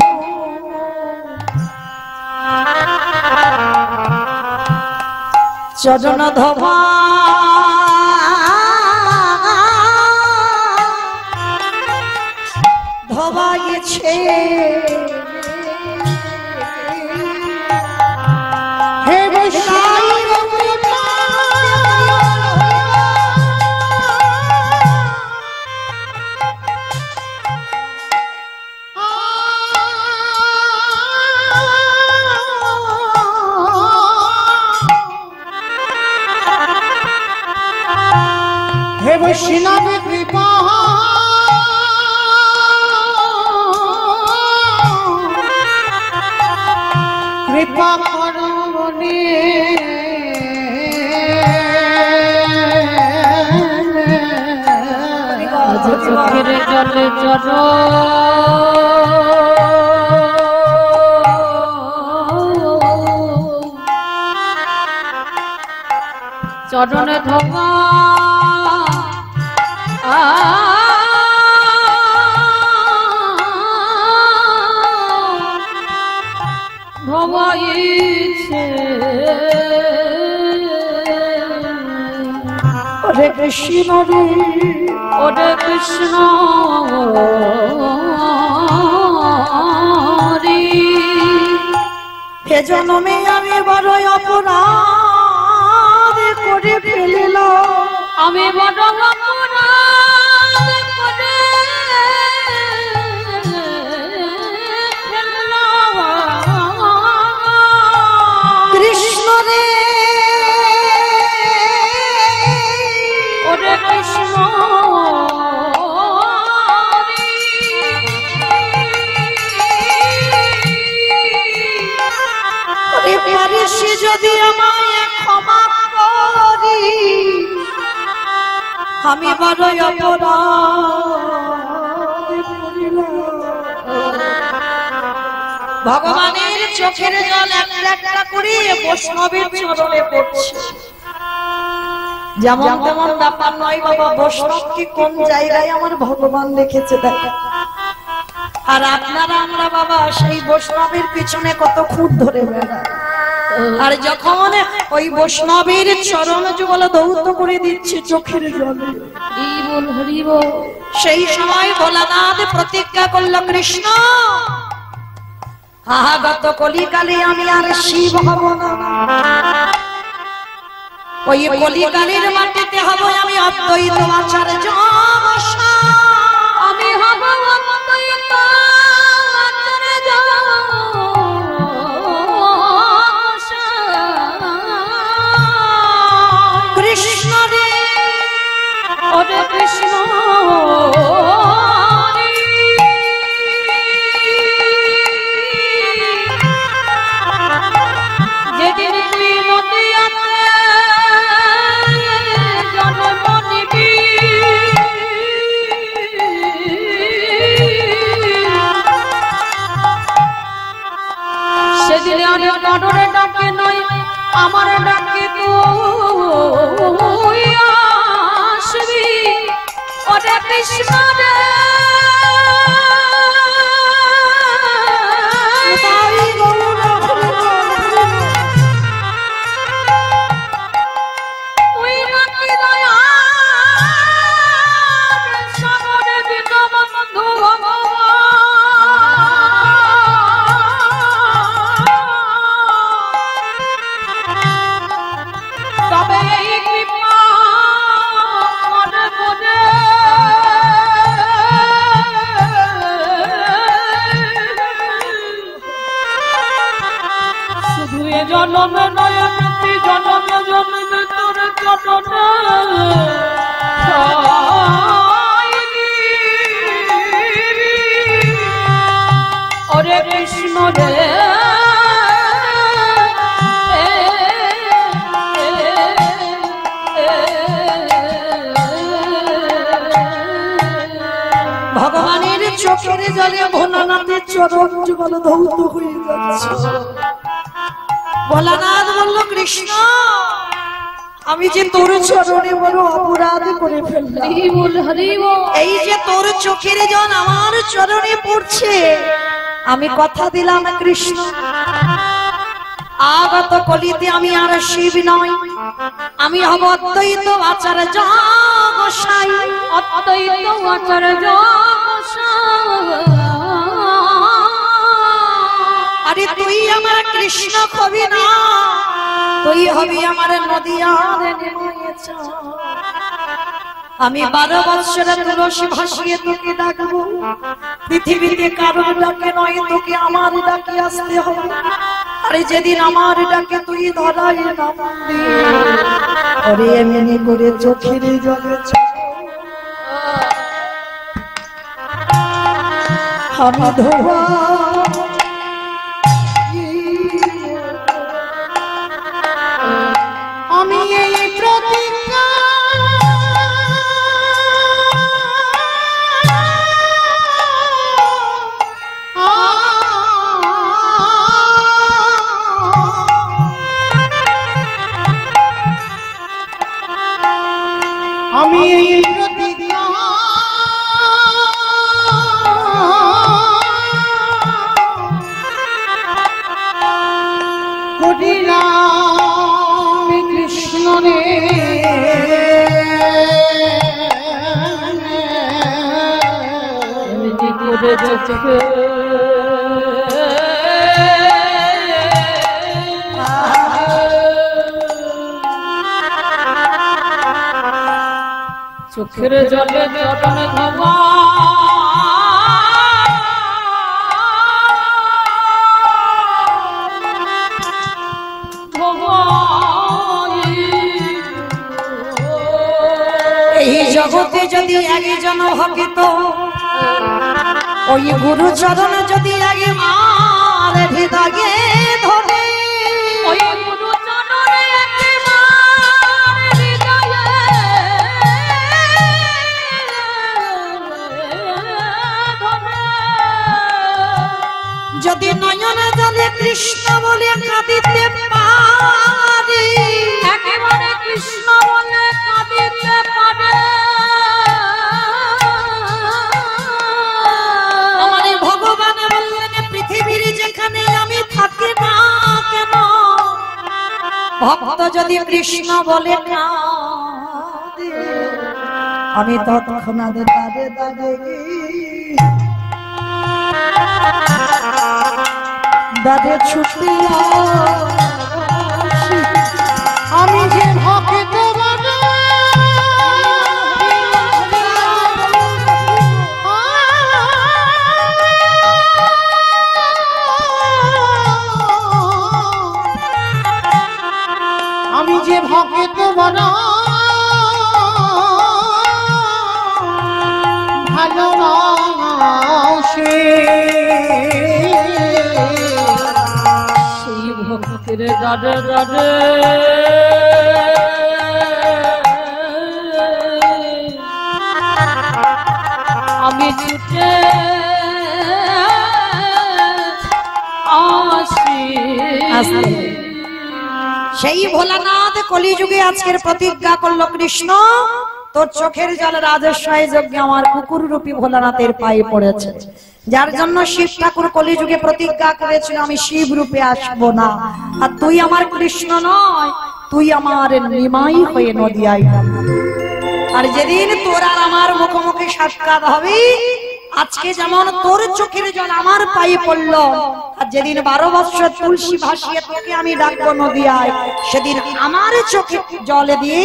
চরণ ধোবা ধোবাইছে। হে বৈষ্ণব হে বৈষ্ণব কৃপা কৃপা করো মনে চোখের জলে চরণে ধোবা ধোবাইছে। ওরে কৃষ্ণ রে, ওরে কৃষ্ণ রে, হে জন্মে আমি বড় অপরাধ করে ফেলিলাম। আমি বড় অপরাধ করে ফেললাম। কৃষ্ণ রে, ওরে কৃষ্ণ রে, ওরে পারিস যদি আমায় ক্ষমা করি, আমি বড় অপরাধ করিলাম। ভগবানের চোখের জল একটা একটা করে বৈষ্ণবের চরণে পড়ছে। যেমন তেমন ব্যাপার নয় বাবা, বৈষ্ণব কি কোন জায়গায় আমার ভগবান রেখেছে দেখো। আর আপনারা আমরা বাবা সেই বৈষ্ণবের পিছনে কত খুঁত ধরে বেড়াই। আর যখন ওই বৈষ্ণবের চরণ যুগল দৌত করে দিচ্ছে চোখের জলে, হরিবল হরিবল, সেই সময় ভোলানাথ প্রতিজ্ঞা করল, কৃষ্ণ আহাগত কলিকালে আমি আর শিব হব না, ওই কলিকালের মাটিতে হব আমি অদ্বৈত আচার্য। আমি হব অদ্বৈত কৃষ্ণ রে তুই নাকি দয়ার সাগরে দীনবন্ধু ভগবান তবে এই কৃপা মনে মনে শুধু এ জন্মে নয় প্রতি জন্মে জন্মে তোর চরণে ওরে কৃষ্ণ রে ভগবানের চোখের জলে ভোলানাথের চরণ যুগল ধৌত হয়ে যাচ্ছে। ভোলানাথ বলল কৃষ্ণ আমি যে তোর চরণে বড় অপরাধ করে ফেললাম। হরি বল হরি বল। এই যে তোর চোখের জল আমার চরণে পড়ছে, আমি কথা দিলাম কৃষ্ণ আগত কলিতে আমি আর শিব নই, আমি হব অদ্বৈত আচার্য গোসাই। অদ্বৈত আচার্য গোসাই। আরে তুই আমার কৃষ্ণ হবি না, তুই হবি আমার নদিয়ার নিময়েছ। আমি 12 বৎসরের তুলসী ভাসিয়ে তোকে ডাকবো, পৃথিবীতে কারোর ডাকে নয় তোকে আমার ডাকে আসতে হবে। আরে যেদিন আমার ডাকে তুই ধরাই নামবি, আরে এমনি করে চোখের জলে আমি ধোয়া আমি এই প্রতিজ্ঞা আমি এই প্রতিজ্ঞা করিলাম কৃষ্ণ রে এমনি করে চোখে চোখের জলে চরণ ধোয়া এই জগতে যদি একজন ভক্ত ওই গুরু চরণ যদি আগে মার হৃদয়ে ধরে, ওই গুরু চরণে একবার হৃদয়ে ধরে। যদি নয়ন জলে কৃষ্ণ বলে কাঁদিতে পারি, একেবারে কৃষ্ণ বলে কাঁদিতে পারে। আমার ভগবান বললেন পৃথিবীর যেখানে আমি থাকি না কেন, ভক্ত যদি কৃষ্ণ বলে কাঁদে, আমি তৎক্ষণাৎ তারে দাদে ছুটিয়া আমি যে ভক্ত বাবা আমি যে ভক্ত বাবা ভালোবাসে সেই ভক্তির দাদে দাদে আমি ছুটে আসি। সেই ভোলানাথ কলিযুগে আজকের প্রতিজ্ঞা করলো কৃষ্ণ তোর চোখের জল রাজস্বয় যজ্ঞে আমার কুকুর রূপী ভোলানাথের পায়ে পড়েছে, যার জন্য শিব ঠাকুর কলিযুগে প্রতিজ্ঞা করেছিল আমি শিব রূপে আসবো না। আর তুই আমার কৃষ্ণ নয়, তুই আমার নিমাই হয়ে নদিয়ায় নামবি। আর যেদিন তোর আর আমার মুখোমুখি সাক্ষাৎ হবে, আজকে যেমন তোর চোখের জল আমার পায়ে পড়লো, আর যেদিন 12 বৎসর তুলসী ভাসিয়ে তোকে আমি ডাকবো নদিয়ায়, সেদিন আমার চোখে জল দিয়ে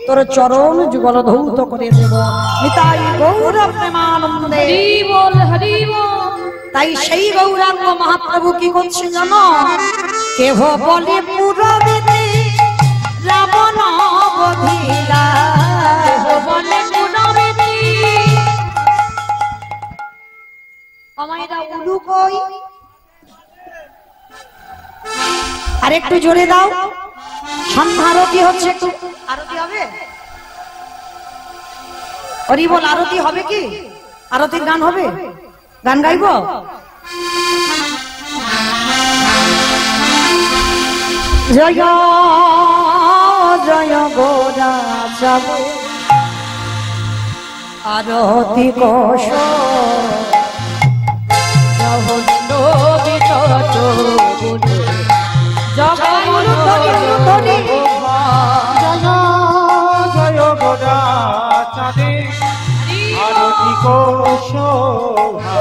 তোর চরণ যুগল ধৌত করে দেব। নিতাই গৌর প্রেমানন্দে হরি বল হরি বল। তাই সেই গৌরাঙ্গ মহাপ্রভু কি করছে জানো? কেহ বলে পুরবিতে রাবণ বধিলা, কেহ বলে পুরবিতে। আমায়রা উলু কই? আর একটু জোরে দাও, সন্ধ্যা আরতি হচ্ছে, একটু আরতি হবে। হরি বল, আরতি হবে কি? আরতির গান হবে, গান গাইব। জয় জয় গোরা যাব আরতি কোশ জগন্দ বিতত গুণে জগন্দ জয় জয় গোরা চাঁদে আরতি কোশোভা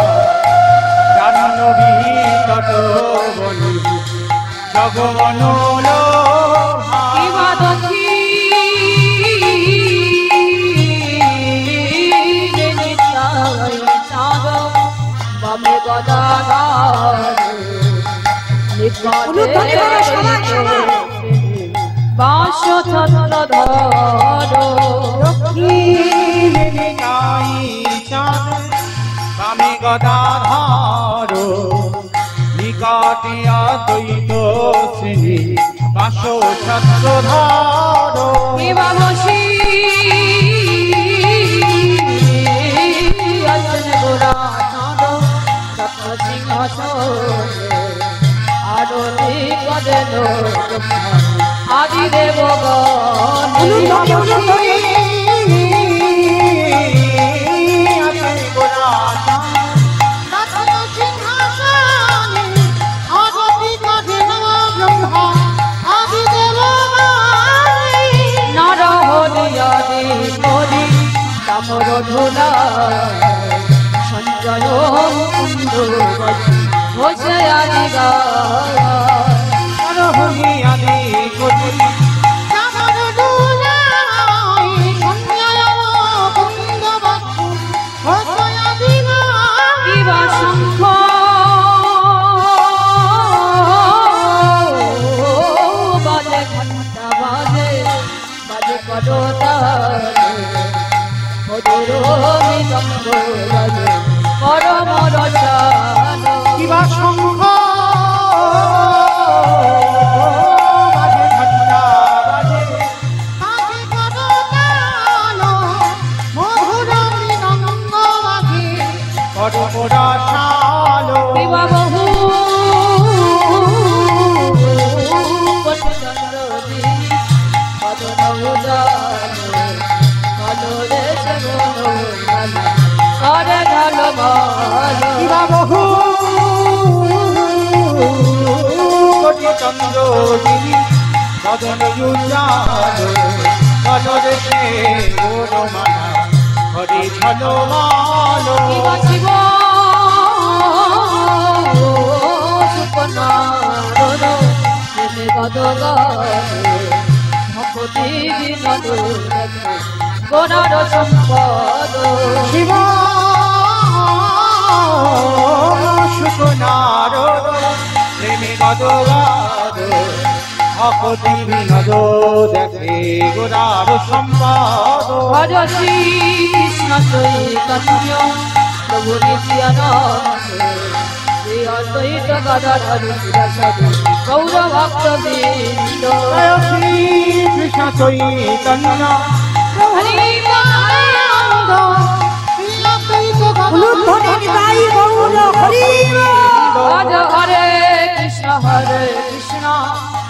জাহ্নবী তট বলি জগমনোলোভা। ইবাদতি নিতাই চাঁদ বামে গদাধর উলুধ্বনি করো সবাই, সবাই। বাঁশ ছত্র ধর দক্ষিণে গাই চাঁদ বামে গদাধর নিকটে অদ্বৈত শ্রেণী বাস ছত্রধর। বিবাহসী আছেন গোরা চাঁদ রত্ন সিংহাসন আরতি করেন আদি দেবগণ। উলুধ্বনি, উলুধ্বনি। নরহরিয়াদি করি তামর ধুলা সঞ্জয় মুকুন্দ ঘোষে আদি আদি করি দিবা শঙ্খ বাজে ঘন্টা বাজে বাজে করোটা মৃদঙ্গ বাজে পরম রসাল। কিবা শঙ্খ বাজে ঘণ্টা বাজে পরম রসাল। বিবাহ বহু চন্দ্রদী কদন উদান কলরে সেবন করে ভালো ভালো। কিবা বহু কোটি চন্দ্র দিলি বদন উজ্জ্বল কলরে সে গোরমানা হরি ঝলমল। শিবা শিব সুপনারণ প্রেমে গদগদ ভক্তি বিনোদ গোনার সম্পদ। শিব সুখনারদ প্রেমে গদগদ ভক্তি বিনোদ দেখে গোরার সম্পদ। ভজ শ্রী কৃষ্ণ চৈতন্য প্রভু নিত্যানন্দ শ্রী অদ্বৈত গদাধর শিবাসাদি গৌর ভক্ত বৃন্দ। জয় শ্রী কৃষ্ণ চৈতন্য হরি গোবিন্দ উলুধ্বনি নিতাই গৌর হরি বল। ভজ হরে কৃষ্ণ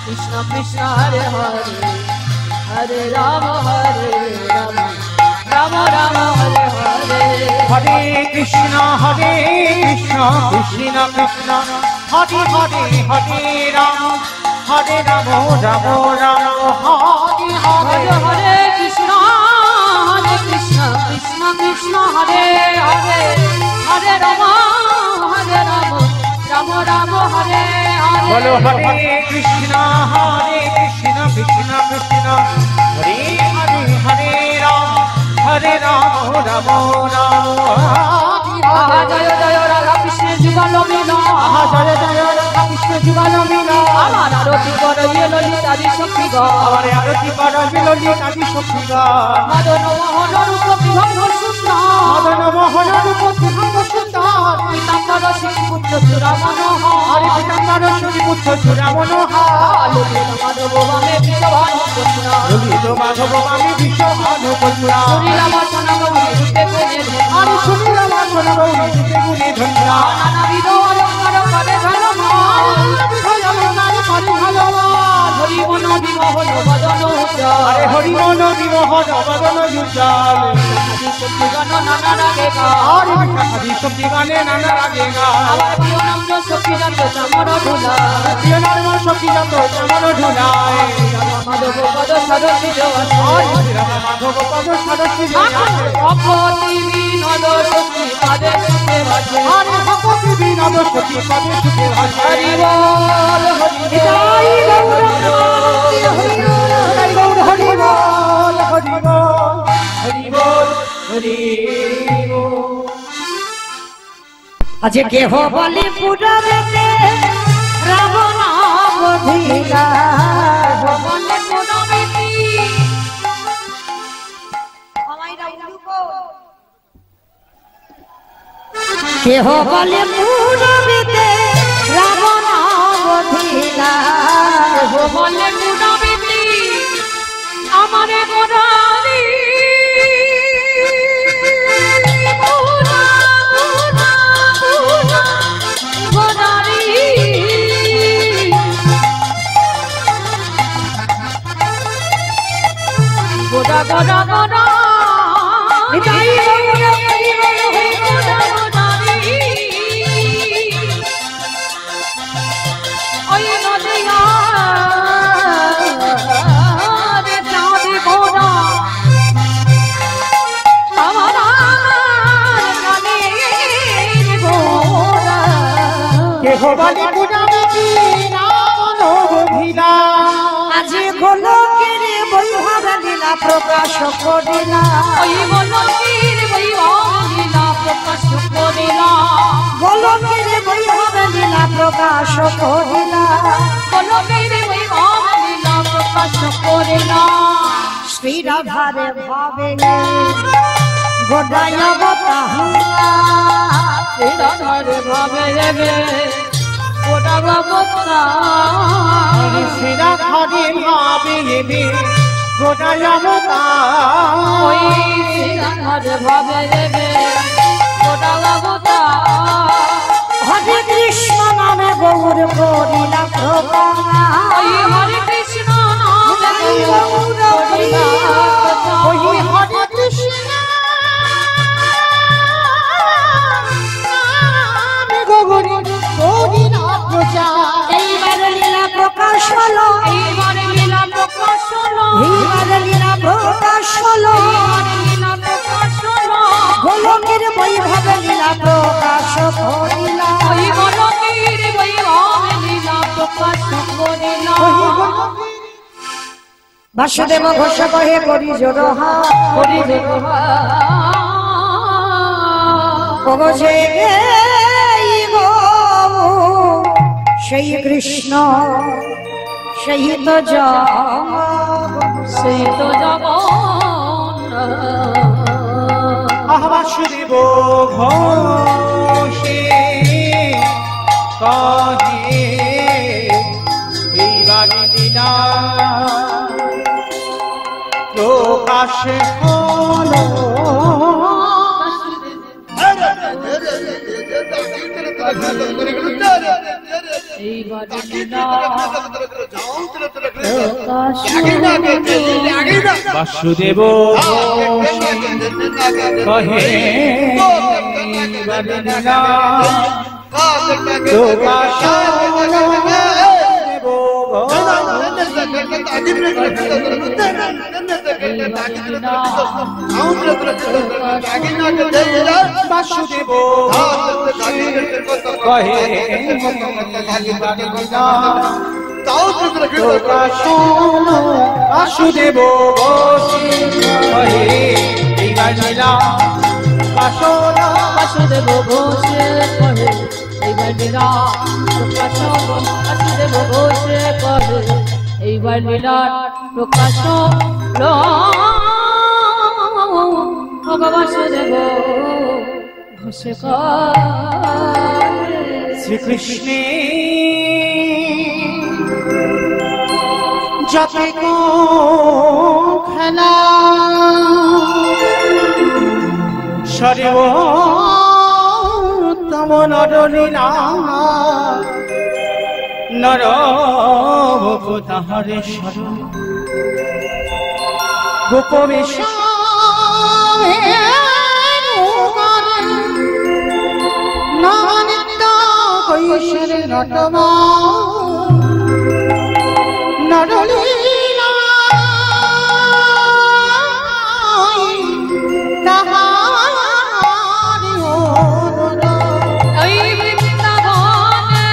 কৃষ্ণ কৃষ্ণ হরে হরে হরে রাম হরে কৃষ্ণ কৃষ্ণ কৃষ্ণ হরে হরে হরে রাম রাম রাম হরে হরে হরে কৃষ্ণ কৃষ্ণ কৃষ্ণ হরে হরে হরে রাম রাম রাম হরে হরে বলো হরে কৃষ্ণ কৃষ্ণ কৃষ্ণ হরে হরে হরে রাম রাম রাম জয় জয় রাধা কৃষ্ণের যুগল মিলন জয় জয় রাধা কৃষ্ণ যুগল মিলন আমার আরতি করো ললিতাদি সখী গো আমার আরতি করো ললিতাদি সখী গো মদন মোহন রূপ বিভঙ্গ সুন্দর মদন মোহন রূপ বিভঙ্গ সুন্দর পীতাম্বর শিশু পুত্র চূড়া মনোহর হরে পীতাম্বর শিশু পুত্র চূড়া মনোহর ললিত মাধব বামে বিশ্বভানু পুত্রা ললিত মাধব আমি বিশ্বভানু পুত্রা সুরীলা বাসনা গৌরী রূপে গুণে আমি সুনীলা বাসনা গৌরী রূপে গুণে ধন্যা নানাবিধ অলঙ্কার করে হরি মন বিমোহন বদন উজ্জ্বল আরে হরি মন বিমোহন বদন উজ্জ্বল আদি শক্তি গণ নানা রাগে গা আরে বিশাখাদি শক্তি গানে নানা রাগে গা আমার প্রিয় নাম সখী জাত চামর ঢুলা প্রিয় নাম সখী জাত চামর ঢুলায় মাধব পদ সদস্য আরে রাম মাধব পদ সদস্য ভক্তি বিনোদ সখী পাদে সুখে বাজে আরে ভক্তি বিনোদ সখী পদে সুখে ভাসে হরি বল হরি জয় গৌর হরি বল হরি বল হরি বল হরি বল আজ কেহ বলে পুরবেতে রাবণ বধিলা ভগবানে পুনমিতি কেহ বলে পুরবেতে রাবণ বধিলা ভগবানে পুনমিতি আমারে গোরারি গোদা গোদা গোদা নিতাই গৌর গোদা গোদারি ওই নদিয়া রে চাঁদি গোদা আমার কানে গোদা কেহ বলে পুরামিতি রাবণ বধিলা আজ গোলকের বৈভব লীলা প্রকাশ করিলা ওই বলবীর বৈভলীলা প্রকাশ করিলা গোলকের বৈভব লীলা প্রকাশ করিলা বলবীর বৈভলীলা প্রকাশ করিলা শ্রী রাধারে ভাবে গোদায় বতাহুলা রাধারে ভাবে রে গোটা বাবতা হরি শ্রীরা হরি ভাবে বে গোটায় ওই রাধারে ভাবে রে গোটা বাবতা হরে কৃষ্ণ নামে গৌর করিলা প্রভা ওই হরে কৃষ্ণ নামে গৌর করিলা ওই হরে কৃষ্ণ নামে গৌরী করিলা প্রচার এইবার লীলা প্রকাশ হলো এইবার লীলা প্রকাশ হলো এইবার লীলা প্রকাশ হলো এইবার লীলা প্রকাশ হলো গোলকের বৈভব লীলা প্রকাশ করিলা ওই বলবীর বৈভব লীলা প্রকাশ করিলা বাসুদেব ঘোষ কহে করি জোড়হা করি দেবা কবজে গো সেই কৃষ্ণ সেই তো সেই তো যাব বাসুদেব ঘোষে কহে এই বাড়ি লীলা প্রকাশ হলো এইবারে লীলা বাসুদেব কহে এইবারে লীলা বাসুদেব কহে বাসুদেব কহে এইবার লীলা বাসুদেব ঘোষে কহে এইবার লীলা বাসুদেব ঘোষে কহে এইবার লীলার প্রকাশ বাসুদেব ঘোষে শ্রীকৃষ্ণে যতে খেলা সর্বোত্তম নরলীলা নরবপ তাহারে স্মরণ গোপবেশ কৈশোরে নটমা নরলীলা তাহারি ওই বৃন্দাবনে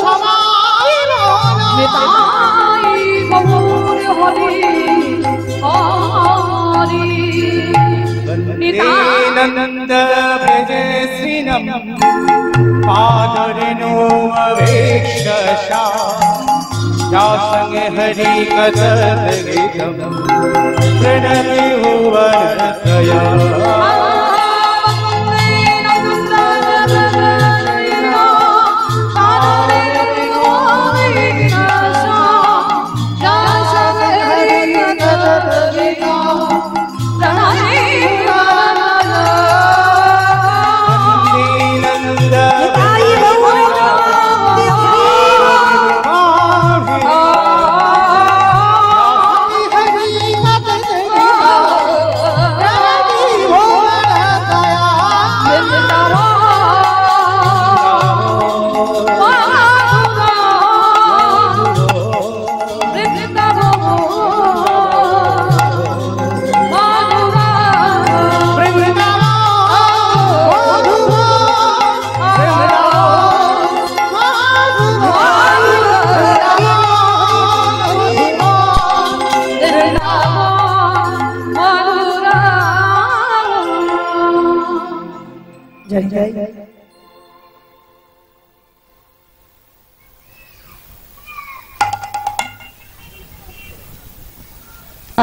সবাই नंद भजे श्रीनम पादरेणु अवेक्षसा या संगे हरि कथम प्रणति हुवनतया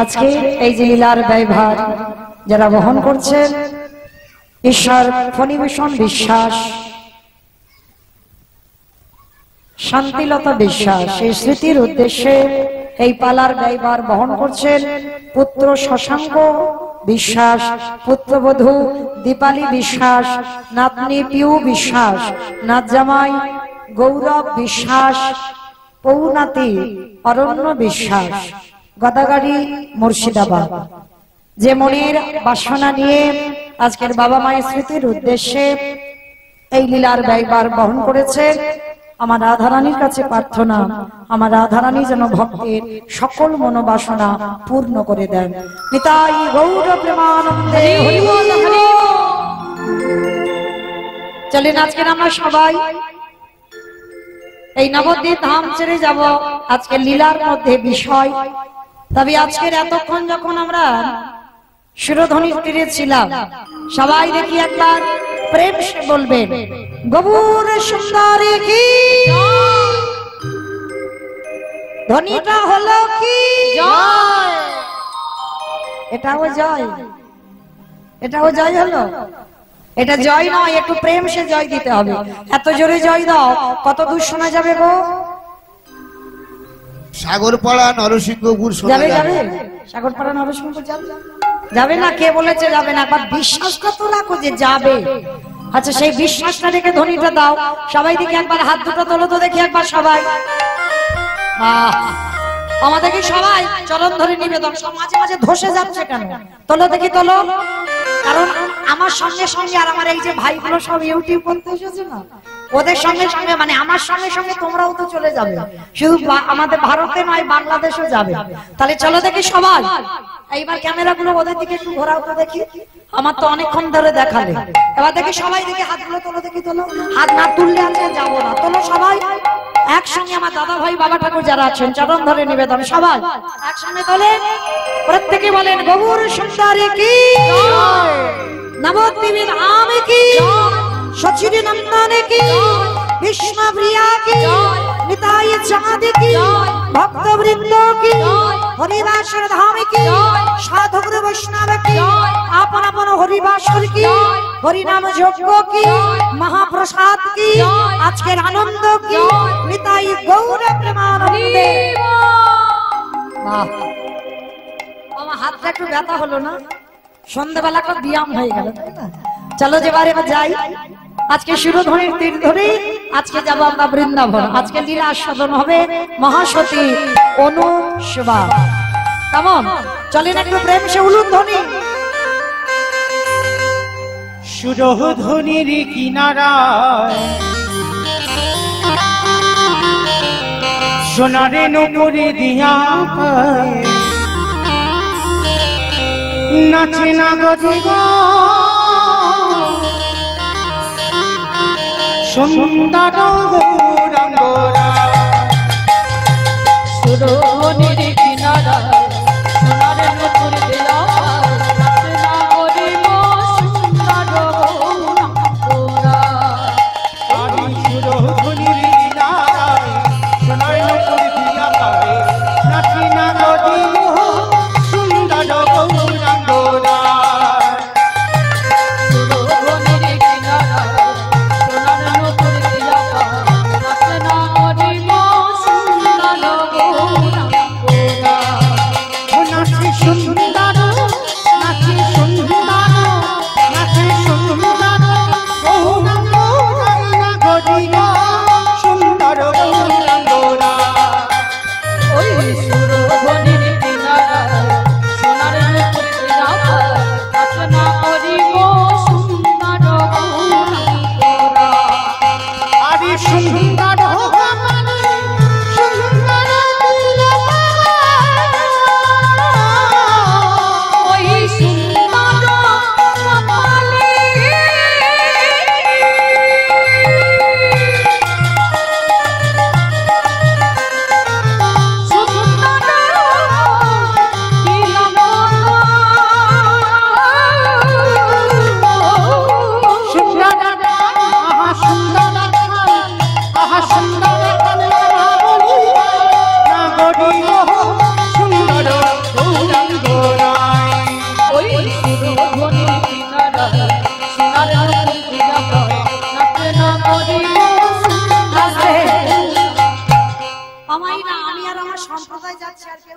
আজকে এই যে লীলার ব্যয়ভার যারা বহন করছেন ঈশ্বর ফণীভূষণ বিশ্বাস, শান্তিলতা বিশ্বাস, এই স্মৃতির উদ্দেশ্যে এই পালার ব্যয়ভার বহন করছেন পুত্র শশাঙ্ক বিশ্বাস, পুত্রবধূ দীপালি বিশ্বাস, নাতনি পিউ বিশ্বাস, নাত জামাই গৌরব বিশ্বাস, পৌনাতি অরণ্য বিশ্বাস, গদাগাড়ি মুর্শিদাবাদ। যে মনের বাসনা নিয়ে আজকের বাবা মায়ের স্মৃতির উদ্দেশ্যে এই লীলার ব্যয়ভার বহন করেছেন, আমার রাধারানীর কাছে প্রার্থনা আমার রাধারানী যেন ভক্তের সকল মনোবাসনা পূর্ণ করে দেন। নিতাই গৌর প্রেমানন্দে হরি বল হরি বল। চলেন আজকের আমরা সবাই এই নবদ্বীপ ধাম ছেড়ে যাব। আজকের লীলার মধ্যে বিষয়, তবে আজকের এতক্ষণ যখন আমরা সুরধ্বনির তীরে ছিলাম, সবাই দেখি একবার প্রেম সে বলবেন গৌর সুন্দরী কি ধ্বনিটা হলো কি জয়। এটাও জয়, এটাও জয় হলো। এটা জয় নয়, একটু প্রেম সে জয় দিতে হবে। এত জোরে জয় দাও, কত দূর শোনা যাবে গো? সাগরপাড়া নরসিংহপুর যাবে যাবে, সাগরপাড়া নরসিংহপুর যাবে যাবে না? কে বলেছে যাবে না? একবার বিশ্বাসটা তো রাখো যে যাবে। আচ্ছা, সেই বিশ্বাসটা রেখে ধ্বনিটা দাও। সবাই দেখি একবার হাত দুটো তোলো তো দেখি একবার সবাই। আমাদেরকে সবাই চরণ ধরে নিবেদন। সব মাঝে মাঝে ধসে যাচ্ছে কেন? তোলো দেখি, তোলো। কারণ আমার সঙ্গে সঙ্গে আর আমার এই যে ভাইগুলো সব ইউটিউব করতে এসেছে না, ওদের সঙ্গে সঙ্গে মানে আমার সঙ্গে সঙ্গে তোমরাও তো চলে যাবে। শুধু আমাদের ভারতে নয়, বাংলাদেশও যাবে। তাহলে চলো দেখি সবাই। এইবার ক্যামেরাগুলো ওদের দিকে একটু ঘোরাও তো দেখি। আমার তো অনেকক্ষণ ধরে দেখালে। এবার দেখি সবাই দেখি হাতগুলো তোলো দেখি, তোলো। হাত না তুললে আজকে যাবো না। তোলো সবাই একসঙ্গে। আমার দাদা ভাই বাবা ঠাকুর যারা আছেন চরণ ধরে নিবেদন, সবাই একসঙ্গে তোলেন। প্রত্যেকে বলেন গৌর সুন্দরী কি, নবদ্বীপ ধাম কি, সচিরি নন্দন কি, বিষ্ণু প্রিয়া কি, নিতাই চাঁদ কি, ভক্তবৃন্দ কি, হরিদাসের ধাম কি, সাধু বৈষ্ণব কি, আপন আপন হরিবাসর কি, হরিনাম যজ্ঞ কি, মহাপ্রসাদ কি, আজকের আনন্দ কি, নিতাই গৌর প্রেমানন্দে। আমার হাতটা একটু ব্যথা হলো না? সন্ধ্যাবেলা একটা ব্যায়াম হয়ে গেল। চলো যেবারে যাই। আজকে সুরধ্বনির তীর ধরে আজকে যাব আমরা বৃন্দাবন। আজকে লীলা আস্বাদন হবে মহাসতী অনুসভা। কেমন? চলেন একটু প্রেম সে উলুধ্বনি। সুরধ্বনির কিনারায় সোনারে নূপুরে দিয়া নাচে না গজিব সুন্দর গৌরাঙ্গরা। সুরধ্বনির কিনারায় সোনার নূপুর দিয়া নাচে না গজিব সুন্দর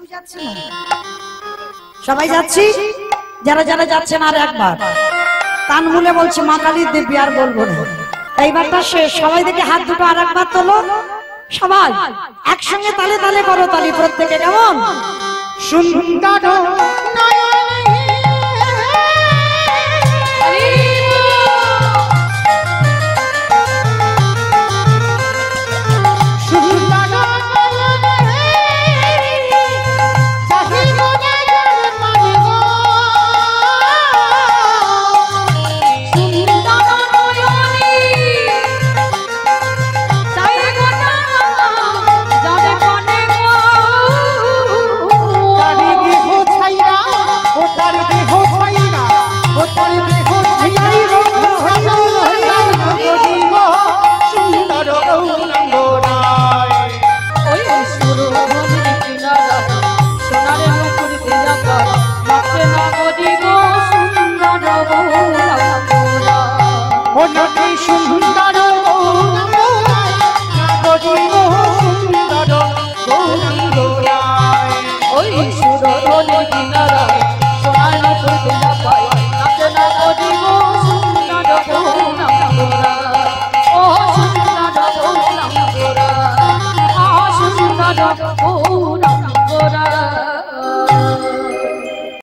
কেউ যাচ্ছে না? সবাই যাচ্ছি? যারা যারা যাচ্ছেন আর একবার কান মুলে বলছি মা কালীর দেবী, আর বলবো না। এইবারটা শেষ। সবাই দেখে হাত দুটো আর একবার তোলো, সবাই একসঙ্গে তালে তালে করো তালি প্রত্যেকে। কেমন? সুন্দর সুন্দর